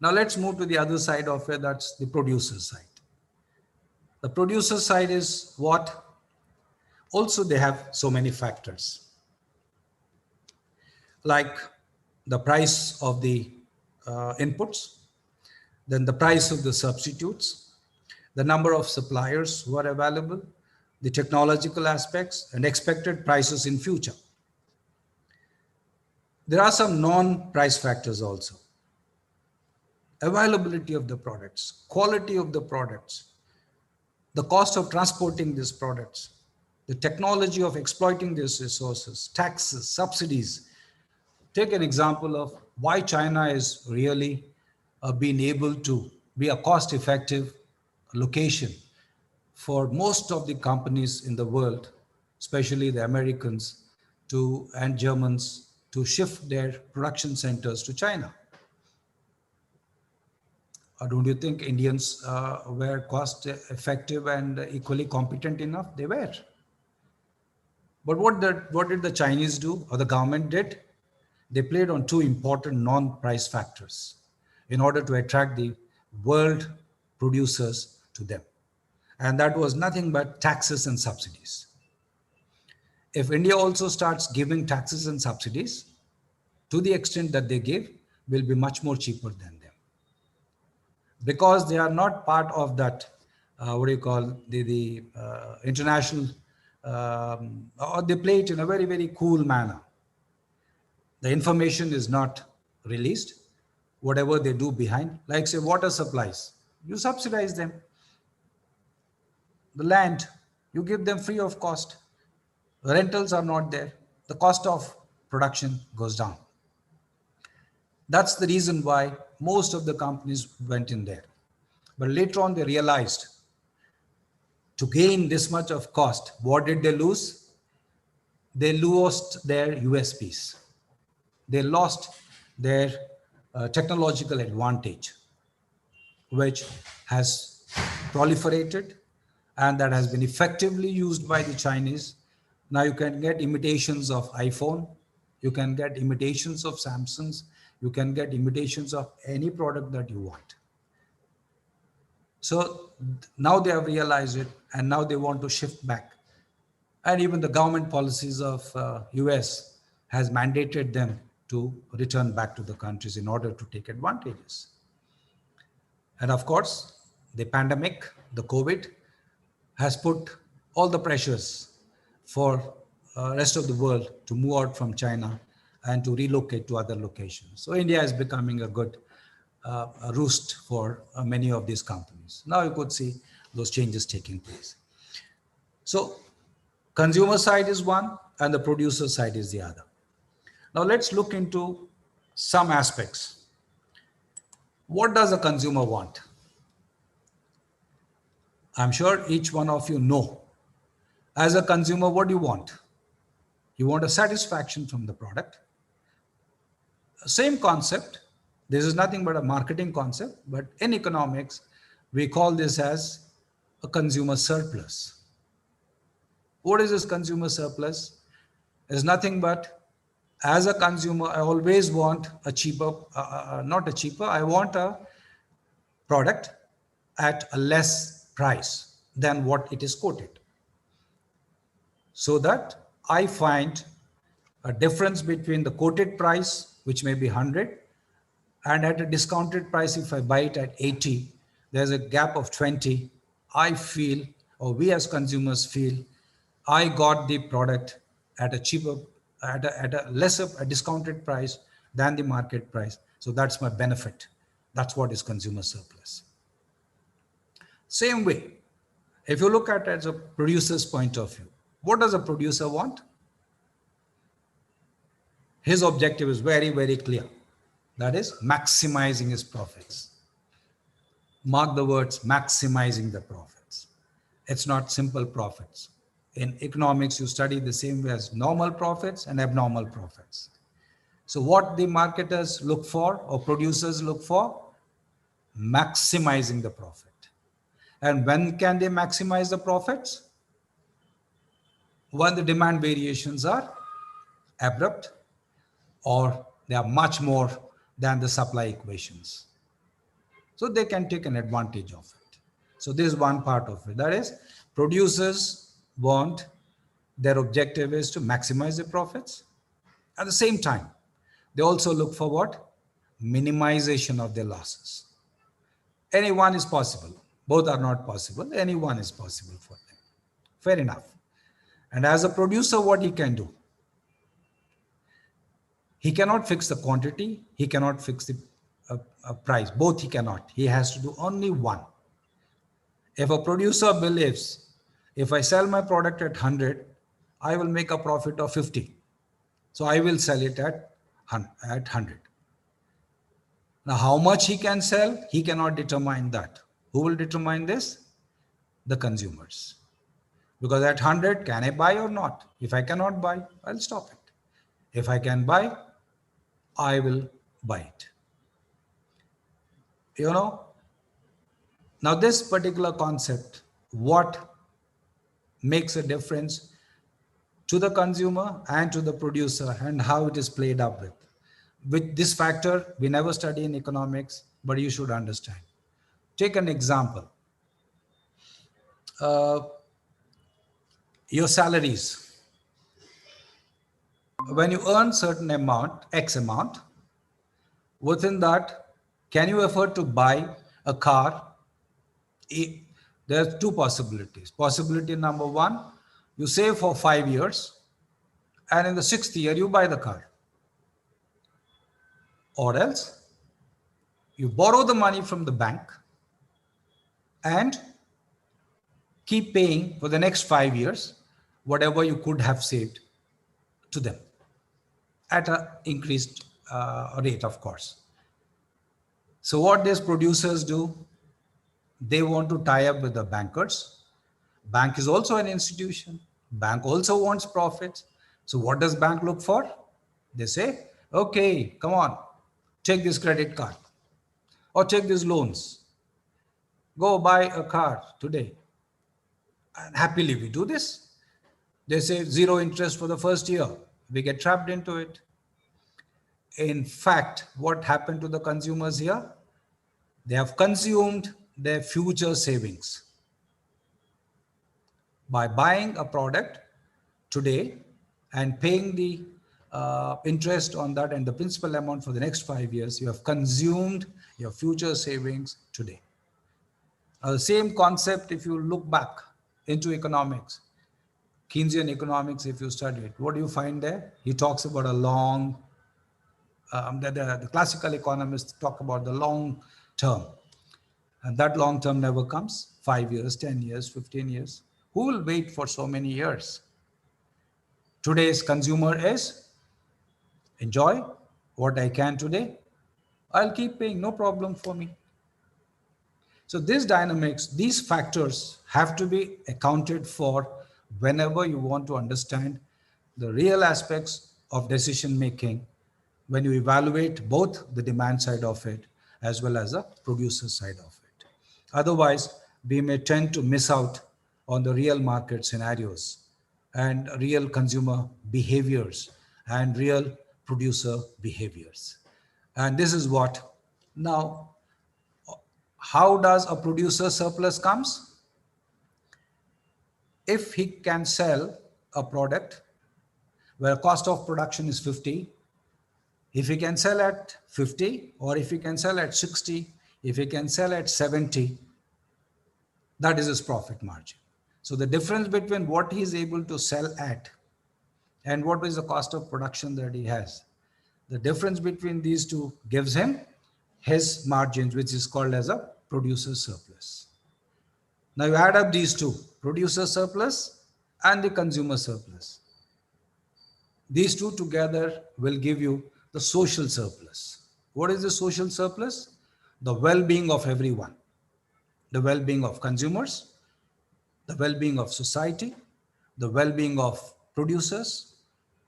Now let's move to the other side of it, that's the producer side. The producer side is what? Also they have so many factors, like the price of the inputs, then the price of the substitutes, the number of suppliers who are available, the technological aspects, and expected prices in future. There are some non-price factors also. Availability of the products, quality of the products, the cost of transporting these products, the technology of exploiting these resources, taxes, subsidies. Take an example of why China is really being able to be a cost-effective location for most of the companies in the world, especially the Americans and Germans, to shift their production centers to China. Or don't you think Indians were cost effective and equally competent enough? They were. But what did the Chinese do, or the government did? They played on two important non-price factors in order to attract the world producers to them. And that was nothing but taxes and subsidies. If India also starts giving taxes and subsidies, to the extent that they give, will be much more cheaper than them. Because they are not part of that, the international, or they play it in a very, very cool manner. The information is not released. Whatever they do behind, like say water supplies, you subsidize them. The land, you give them free of cost. Rentals are not there. The cost of production goes down. That's the reason why most of the companies went in there. But later on, they realized to gain this much of cost, what did they lose? They lost their USPs. They lost their technological advantage, which has proliferated and that has been effectively used by the Chinese. Now you can get imitations of iPhone, you can get imitations of Samsungs, you can get imitations of any product that you want. So now they have realized it and now they want to shift back. And even the government policies of US has mandated them to return back to the countries in order to take advantages. And of course, the pandemic, the COVID, has put all the pressures for rest of the world to move out from China and to relocate to other locations. So India is becoming a good roost for many of these companies. Now you could see those changes taking place. So consumer side is one and the producer side is the other. Now let's look into some aspects. What does a consumer want? I'm sure each one of you know. As a consumer, what do you want? You want a satisfaction from the product. Same concept. This is nothing but a marketing concept, but in economics, we call this as a consumer surplus. What is this consumer surplus? It's nothing but, as a consumer, I always want a cheaper, I want a product at a less price than what it is quoted. So that I find a difference between the quoted price, which may be 100, and at a discounted price, if I buy it at 80, there's a gap of 20. I feel, or we as consumers feel, I got the product at a cheaper, at a lesser, a discounted price than the market price. So that's my benefit. That's what is consumer surplus. Same way, if you look at it as a producer's point of view, what does a producer want? His objective is very, very clear. That is maximizing his profits. Mark the words, maximizing the profits. It's not simple profits. In economics, you study the same way as normal profits and abnormal profits. So what the marketers look for or producers look for? Maximizing the profit. And when can they maximize the profits? When the demand variations are abrupt or they are much more than the supply equations. So they can take an advantage of it. So this is one part of it. That is, producers want, their objective is to maximize the profits. At the same time, they also look for what? Minimization of their losses. Any one is possible. Both are not possible. Any one is possible for them. Fair enough. And as a producer, what he can do? He cannot fix the quantity. He cannot fix the price. Both he cannot. He has to do only one. If a producer believes, if I sell my product at 100, I will make a profit of 50. So I will sell it at 100. Now, how much he can sell, he cannot determine that. Who will determine this? The consumers. Because at 100, can I buy or not? If I cannot buy, I'll stop it. If I can buy, I will buy it. You know, now this particular concept, what makes a difference to the consumer and to the producer and how it is played up with. With this factor, we never study in economics, but you should understand. Take an example. Your salaries. When you earn certain amount, X amount, within that, can you afford to buy a car? There are two possibilities. Possibility number one, you save for 5 years, and in the 6th year, you buy the car. Or else, you borrow the money from the bank and keep paying for the next 5 years, whatever you could have saved to them at an increased rate, of course. So what these producers do, they want to tie up with the bankers. Bank is also an institution. Bank also wants profits. So what does bank look for? They say, okay, come on, take this credit card or take these loans. Go buy a car today. And happily we do this. They say 0 interest for the first year. We get trapped into it. In fact, what happened to the consumers here? They have consumed their future savings. By buying a product today and paying the interest on that and the principal amount for the next 5 years, you have consumed your future savings today. Now, the same concept, if you look back into economics, Keynesian economics, if you study it, what do you find there? He talks about a long, the classical economists talk about the long term. And that long term never comes. 5 years, 10 years, 15 years. Who will wait for so many years? Today's consumer is enjoy what I can today. I'll keep paying, no problem for me. So these dynamics, these factors have to be accounted for whenever you want to understand the real aspects of decision making when you evaluate both the demand side of it as well as the producer side of it. Otherwise, we may tend to miss out on the real market scenarios and real consumer behaviors and real producer behaviors. And this is what now, how does a producer surplus comes? If he can sell a product where cost of production is 50, if he can sell at 50 or if he can sell at 60, if he can sell at 70, that is his profit margin. So the difference between what he is able to sell at and what is the cost of production that he has, the difference between these two gives him his margins, which is called as a producer surplus. Now you add up these two, producer surplus and the consumer surplus. These two together will give you the social surplus. What is the social surplus? The well-being of everyone. The well-being of consumers, the well-being of society, the well-being of producers,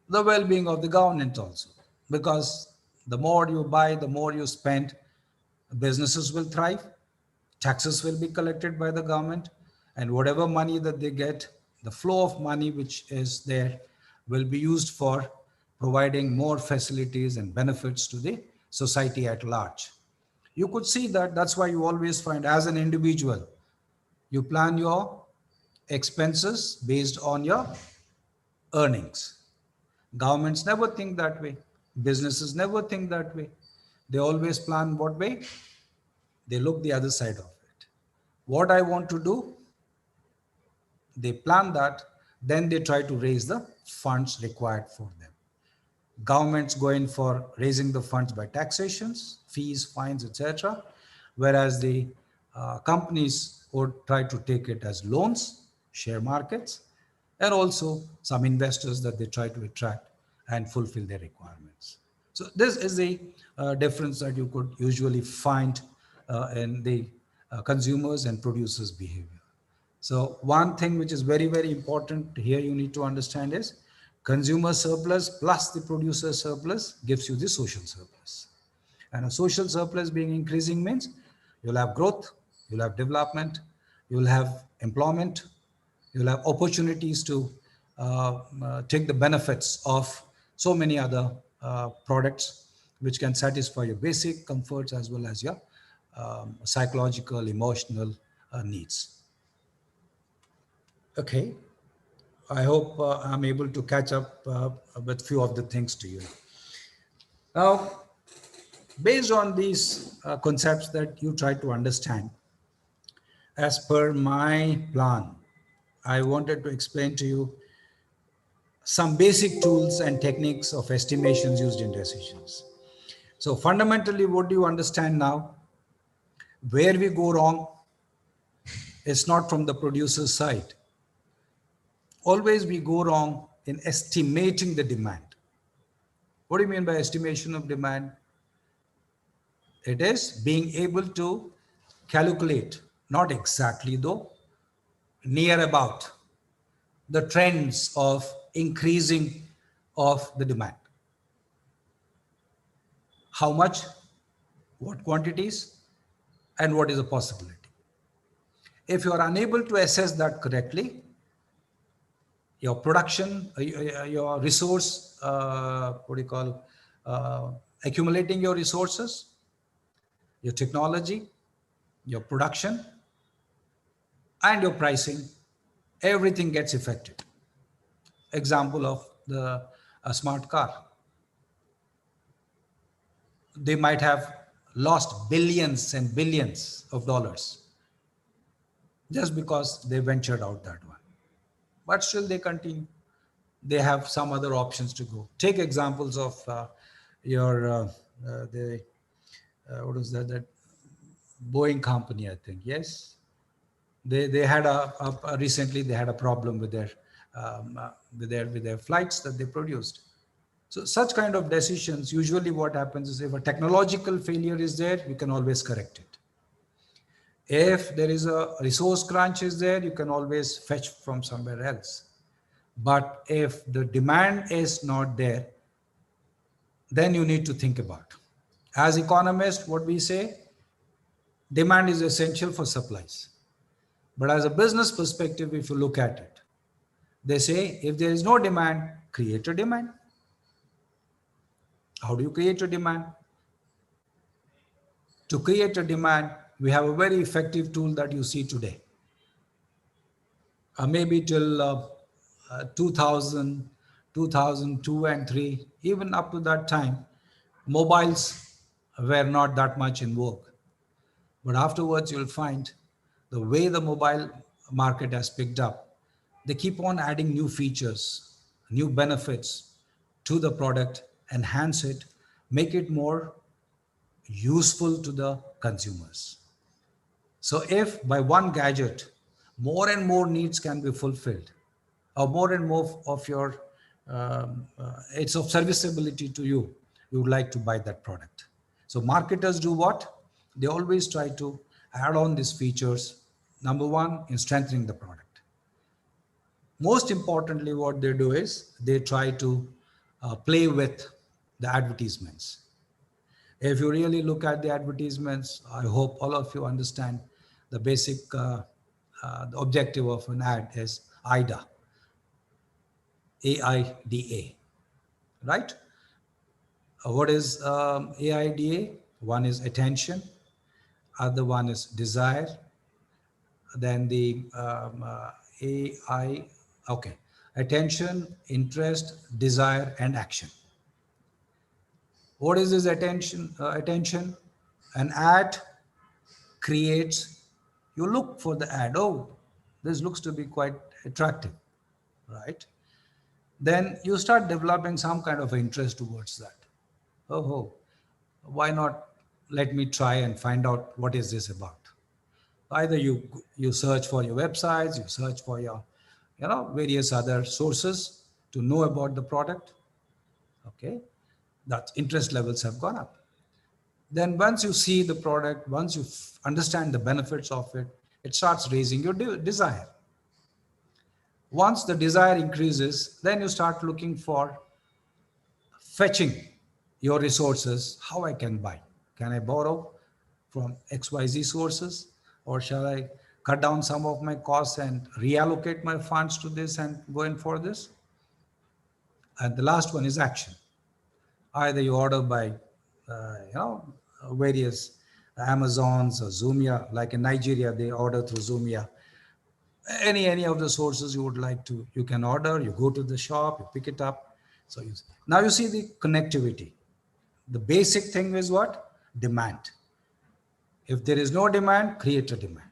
the well-being of the government also. Because the more you buy, the more you spend, businesses will thrive, taxes will be collected by the government, and whatever money that they get, the flow of money which is there will be used for providing more facilities and benefits to the society at large. You could see that. That's why you always find, as an individual, you plan your expenses based on your earnings. Governments never think that way. Businesses never think that way. They always plan what way? They look the other side of it. What I want to do, they plan that, then they try to raise the funds required for them. Governments go in for raising the funds by taxations, fees, fines, etc. Whereas the companies would try to take it as loans, share markets, and also some investors that they try to attract and fulfill their requirements. So this is the difference that you could usually find in the consumers and producers' behavior. So one thing which is very, very important here you need to understand is consumer surplus plus the producer surplus gives you the social surplus. And a social surplus being increasing means you'll have growth, you'll have development, you'll have employment, you'll have opportunities to take the benefits of so many other products which can satisfy your basic comforts as well as your psychological, emotional needs. Okay, I hope I'm able to catch up with few of the things to you. Now, based on these concepts that you try to understand, as per my plan, I wanted to explain to you some basic tools and techniques of estimations used in decisions. So fundamentally, what do you understand now? Where we go wrong is not from the producer's side. Always we go wrong in estimating the demand. What do you mean by estimation of demand? It is being able to calculate, not exactly though, near about the trends of increasing of the demand. How much, what quantities, and what is the possibility. If you are unable to assess that correctly, your production, your resource, accumulating your resources, your technology, your production, and your pricing, everything gets affected. Example of a smart car. They might have lost billions and billions of dollars just because they ventured out that one. But still they continue. They have some other options to go. Take examples of what was that Boeing company, I think. Yes, they had recently they had a problem with their flights that they produced. So such kind of decisions, usually what happens is if a technological failure is there, you can always correct it. If there is a resource crunch is there, you can always fetch from somewhere else. But if the demand is not there, then you need to think about. As economists, what we say, demand is essential for supplies. But as a business perspective, if you look at it, they say if there is no demand, create a demand. How do you create a demand? To create a demand, we have a very effective tool that you see today. Maybe till 2000, 2002 and 3, even up to that time, mobiles were not that much in vogue. But afterwards, you'll find the way the mobile market has picked up, they keep on adding new features, new benefits to the product, enhance it, make it more useful to the consumers. So if by one gadget, more and more needs can be fulfilled, or more and more of your, it's of serviceability to you, you would like to buy that product. So marketers do what? They always try to add on these features. Number one, in strengthening the product. Most importantly, what they do is they try to play with the advertisements. If you really look at the advertisements, I hope all of you understand the basic the objective of an ad is AIDA, AIDA, right? What is AIDA? One is attention, other one is desire, then the AI, okay, attention, interest, desire, and action. What is this attention? Attention, an ad creates, you look for the ad, oh, this looks to be quite attractive, right? Then you start developing some kind of interest towards that. Oh, why not let me try and find out what is this about? Either you search for your websites, you search for your various other sources to know about the product. Okay, that interest levels have gone up. Then once you see the product, once you understand the benefits of it, it starts raising your desire. Once the desire increases, then you start looking for fetching your resources, how I can buy. Can I borrow from XYZ sources, or shall I cut down some of my costs and reallocate my funds to this and go in for this? And the last one is action. Either you order by, various Amazons or Zoomia, like in Nigeria, they order through Zoomia. Any of the sources you would like to, you can order, you go to the shop, you pick it up. So now you see the connectivity. The basic thing is what? Demand. If there is no demand, create a demand.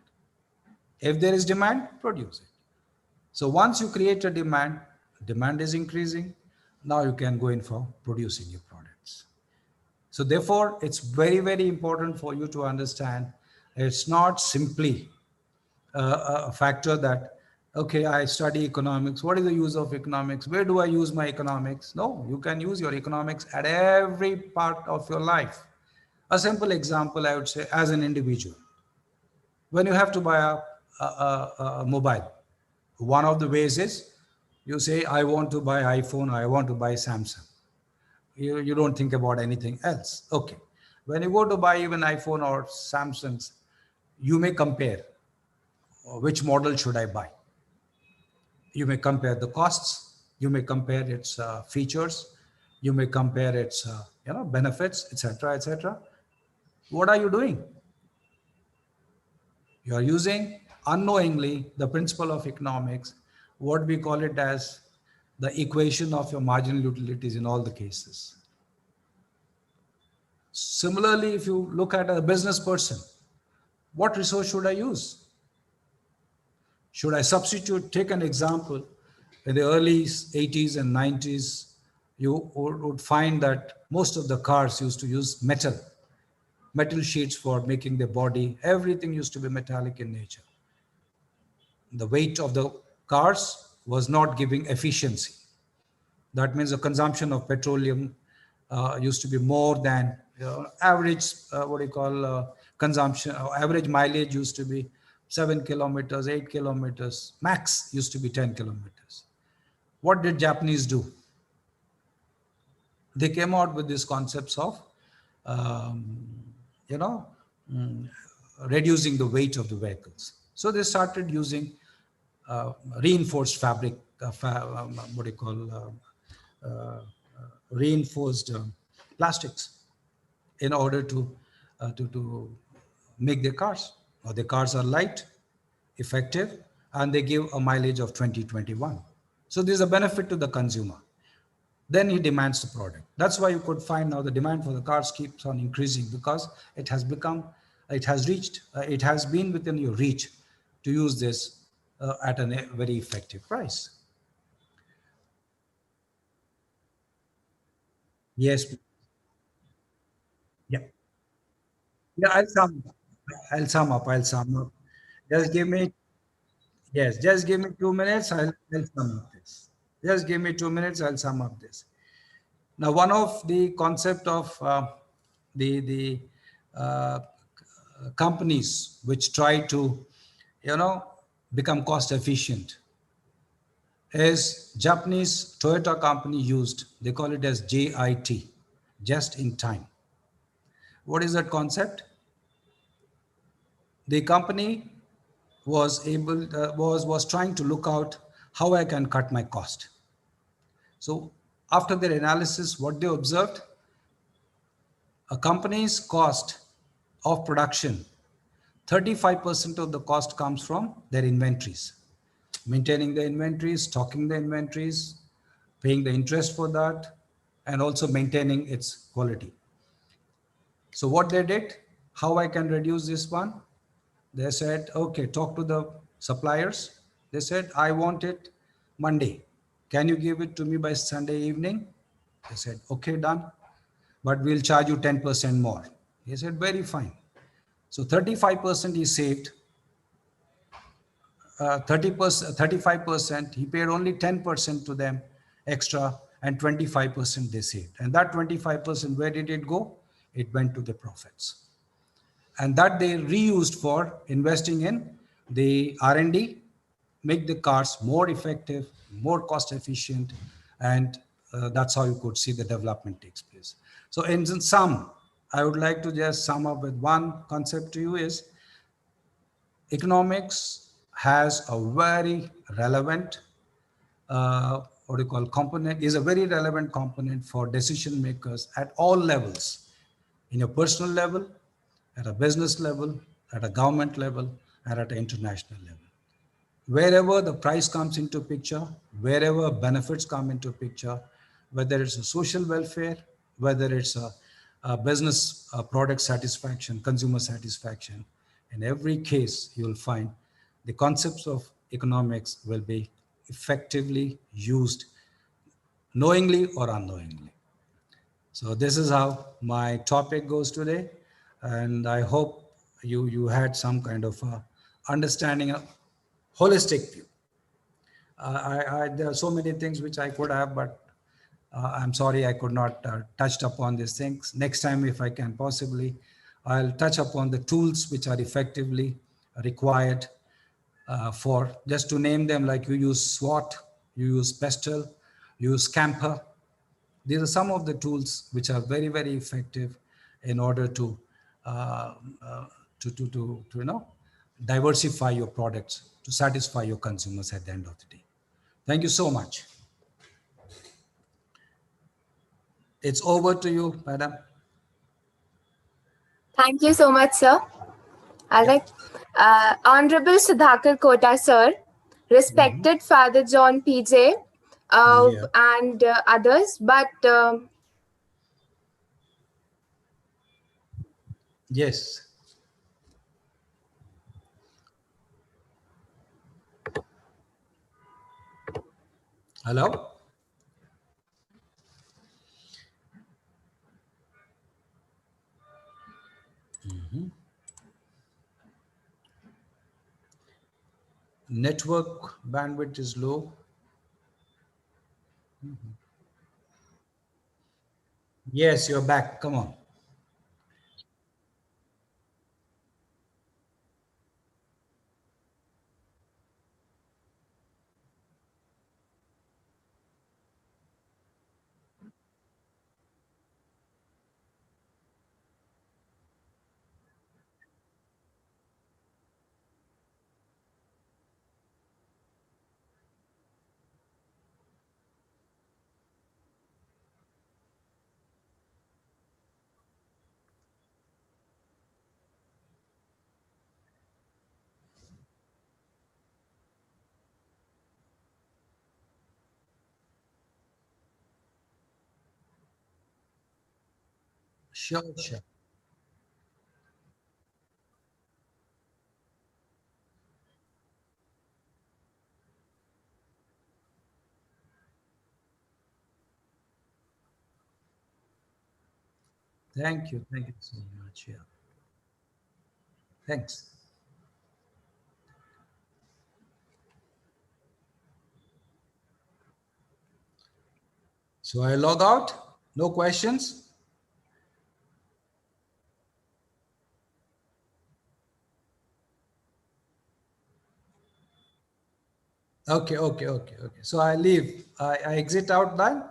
If there is demand, produce it. So once you create a demand, demand is increasing. Now you can go in for producing your products. So therefore, it's very, very important for you to understand it's not simply a factor that, okay, I study economics. What is the use of economics? Where do I use my economics? No, you can use your economics at every part of your life. A simple example, I would say, as an individual, when you have to buy a mobile, one of the ways is you say, I want to buy iPhone, I want to buy Samsung. You don't think about anything else. Okay. When you go to buy even iPhone or Samsungs, you may compare which model should I buy. You may compare the costs, you may compare its features, you may compare its benefits, etc., etc. What are you doing? You are using unknowingly the principle of economics, what we call it as the equation of your marginal utilities in all the cases. Similarly, if you look at a business person, what resource should I use? Should I substitute? Take an example. In the early 80s and 90s, you would find that most of the cars used to use metal sheets for making the body. Everything used to be metallic in nature. The weight of the cars was not giving efficiency. That means the consumption of petroleum used to be more than average, consumption, average mileage used to be 7 kilometers, 8 kilometers, max used to be 10 kilometers. What did Japanese do? They came out with these concepts of, reducing the weight of the vehicles. So they started using reinforced fabric, reinforced plastics in order to make their cars. Now the cars are light, effective, and they give a mileage of 20-21. So there's a benefit to the consumer. Then he demands the product. That's why you could find now the demand for the cars keeps on increasing, because it has been within your reach to use this at a very effective price. Yes. Yeah. Yeah, I'll sum up. Just give me, yes, just give me 2 minutes. I'll sum up this. Just give me 2 minutes. I'll sum up this. Now, one of the concept of the companies which try to, become cost efficient is Japanese Toyota company used. They call it as JIT, just in time. What is that concept? The company was trying to look out how I can cut my cost. So after their analysis, what they observed, a company's cost of production, 35% of the cost comes from their inventories. Maintaining the inventories, stocking the inventories, paying the interest for that, and also maintaining its quality. So what they did, how I can reduce this one? They said, okay, talk to the suppliers. They said, I want it Monday. Can you give it to me by Sunday evening? They said, okay, done. But we'll charge you 10% more. He said, very fine. So 35% he saved. 35%, he paid only 10% to them extra, and 25% they saved. And that 25%, where did it go? It went to the profits. And that they reused for investing in the R&D, make the cars more effective, more cost efficient, and that's how you could see the development takes place. So in sum, I would like to just sum up with one concept to you is economics has a very relevant what do you call component, is a very relevant component for decision makers at all levels, in a personal level, at a business level, at a government level, and at an international level. Wherever the price comes into picture, wherever benefits come into picture, whether it's a social welfare, whether it's a business product satisfaction, consumer satisfaction, in every case, you will find the concepts of economics will be effectively used knowingly or unknowingly. So this is how my topic goes today. And I hope you had some kind of understanding, a holistic view. There are so many things which I could have, but I'm sorry I could not touch upon these things. Next time, if I can possibly, I'll touch upon the tools which are effectively required for, just to name them, like you use SWOT, you use PESTEL, you use Scamper. These are some of the tools which are very, very effective in order to you know, diversify your products to satisfy your consumers at the end of the day. Thank you so much. It's over to you, madam. Thank you so much, sir. All right. Honorable Sudhakar Kota, sir, respected Father John PJ, Yeah. and others, but Yes. Hello? Network bandwidth is low. Yes, you're back. Come on. Sure, sure. Thank you. Thank you so much. Yeah. Thanks. So I log out. No questions. Okay, okay, okay, okay. So I leave. I exit out then?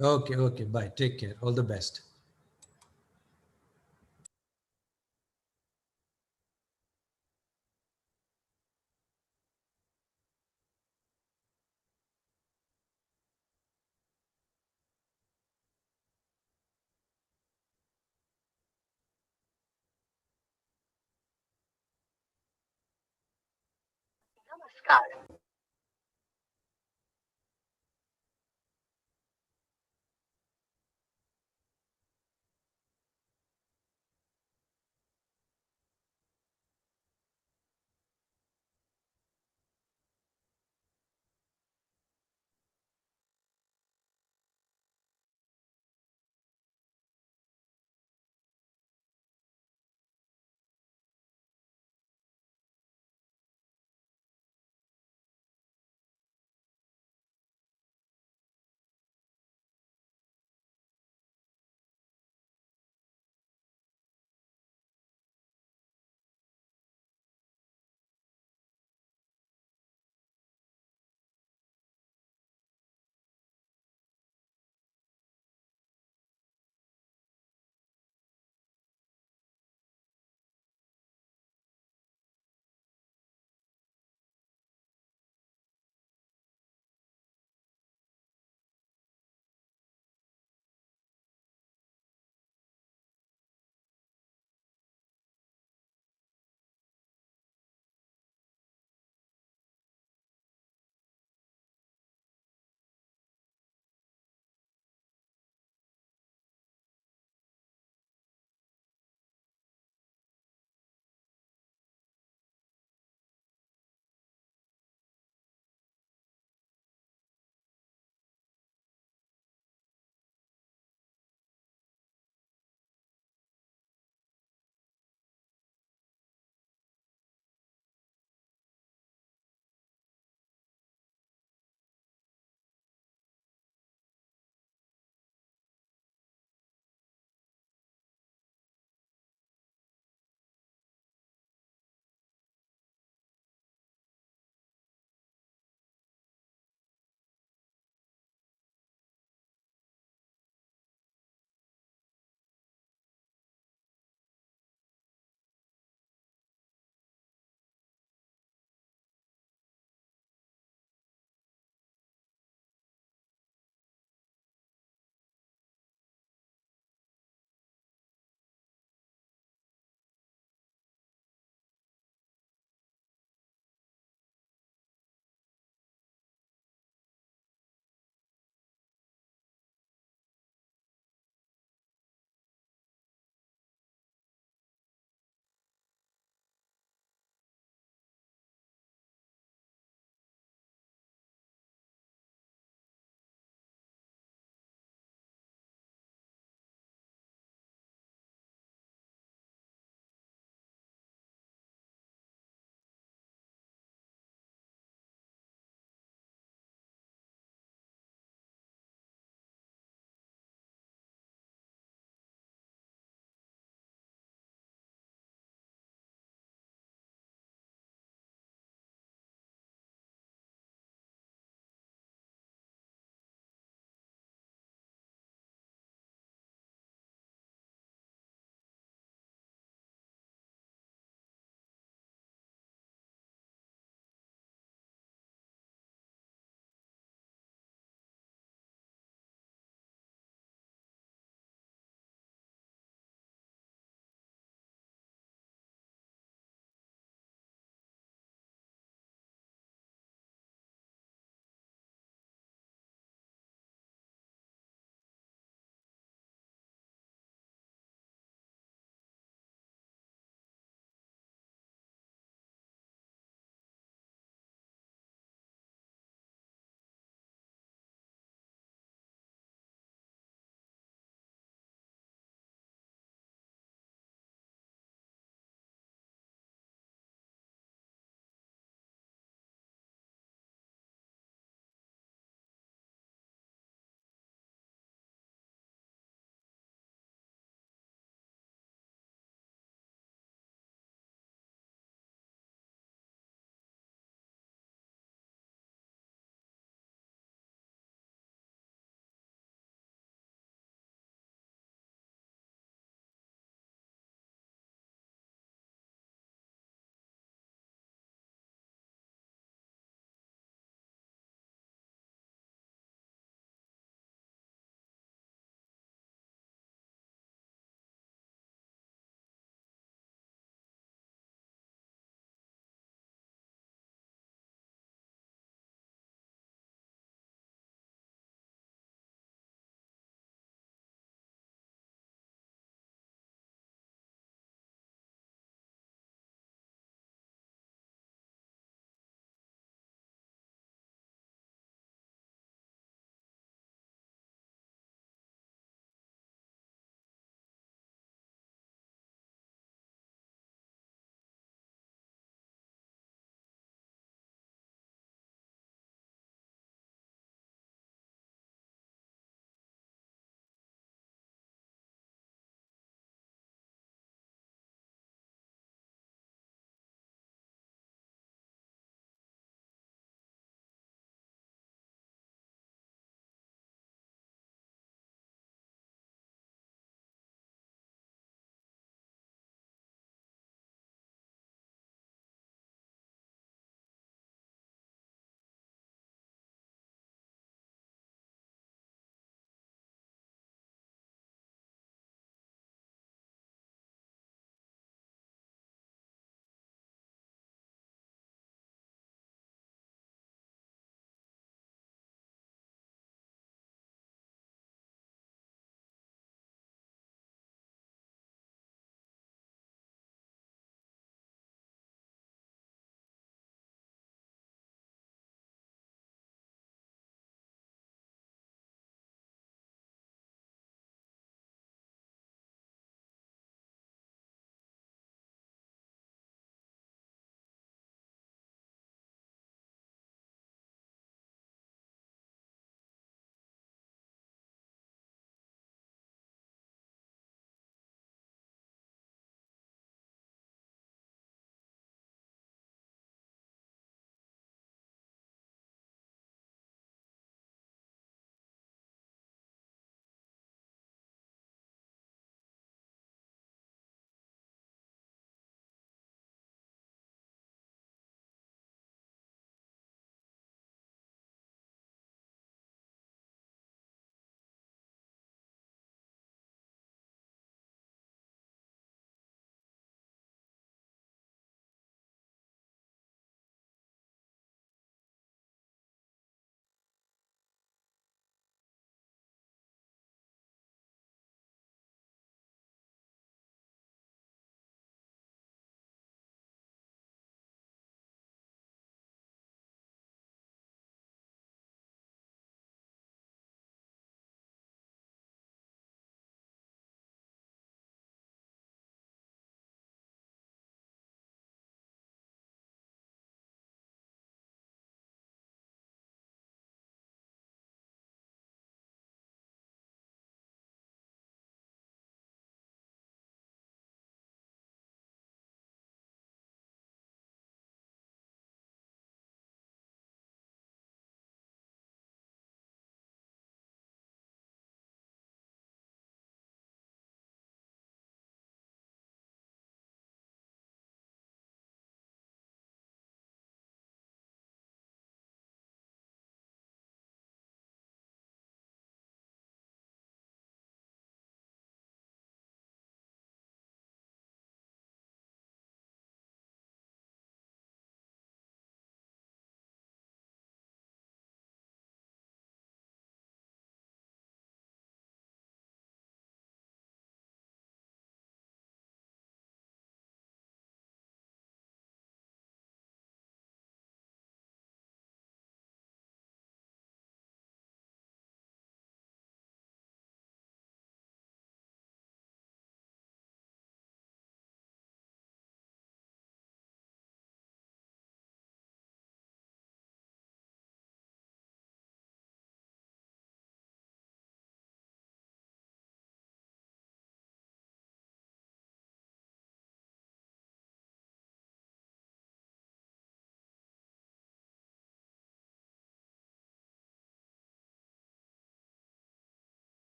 Okay, okay. Bye. Take care. All the best. Namaskar.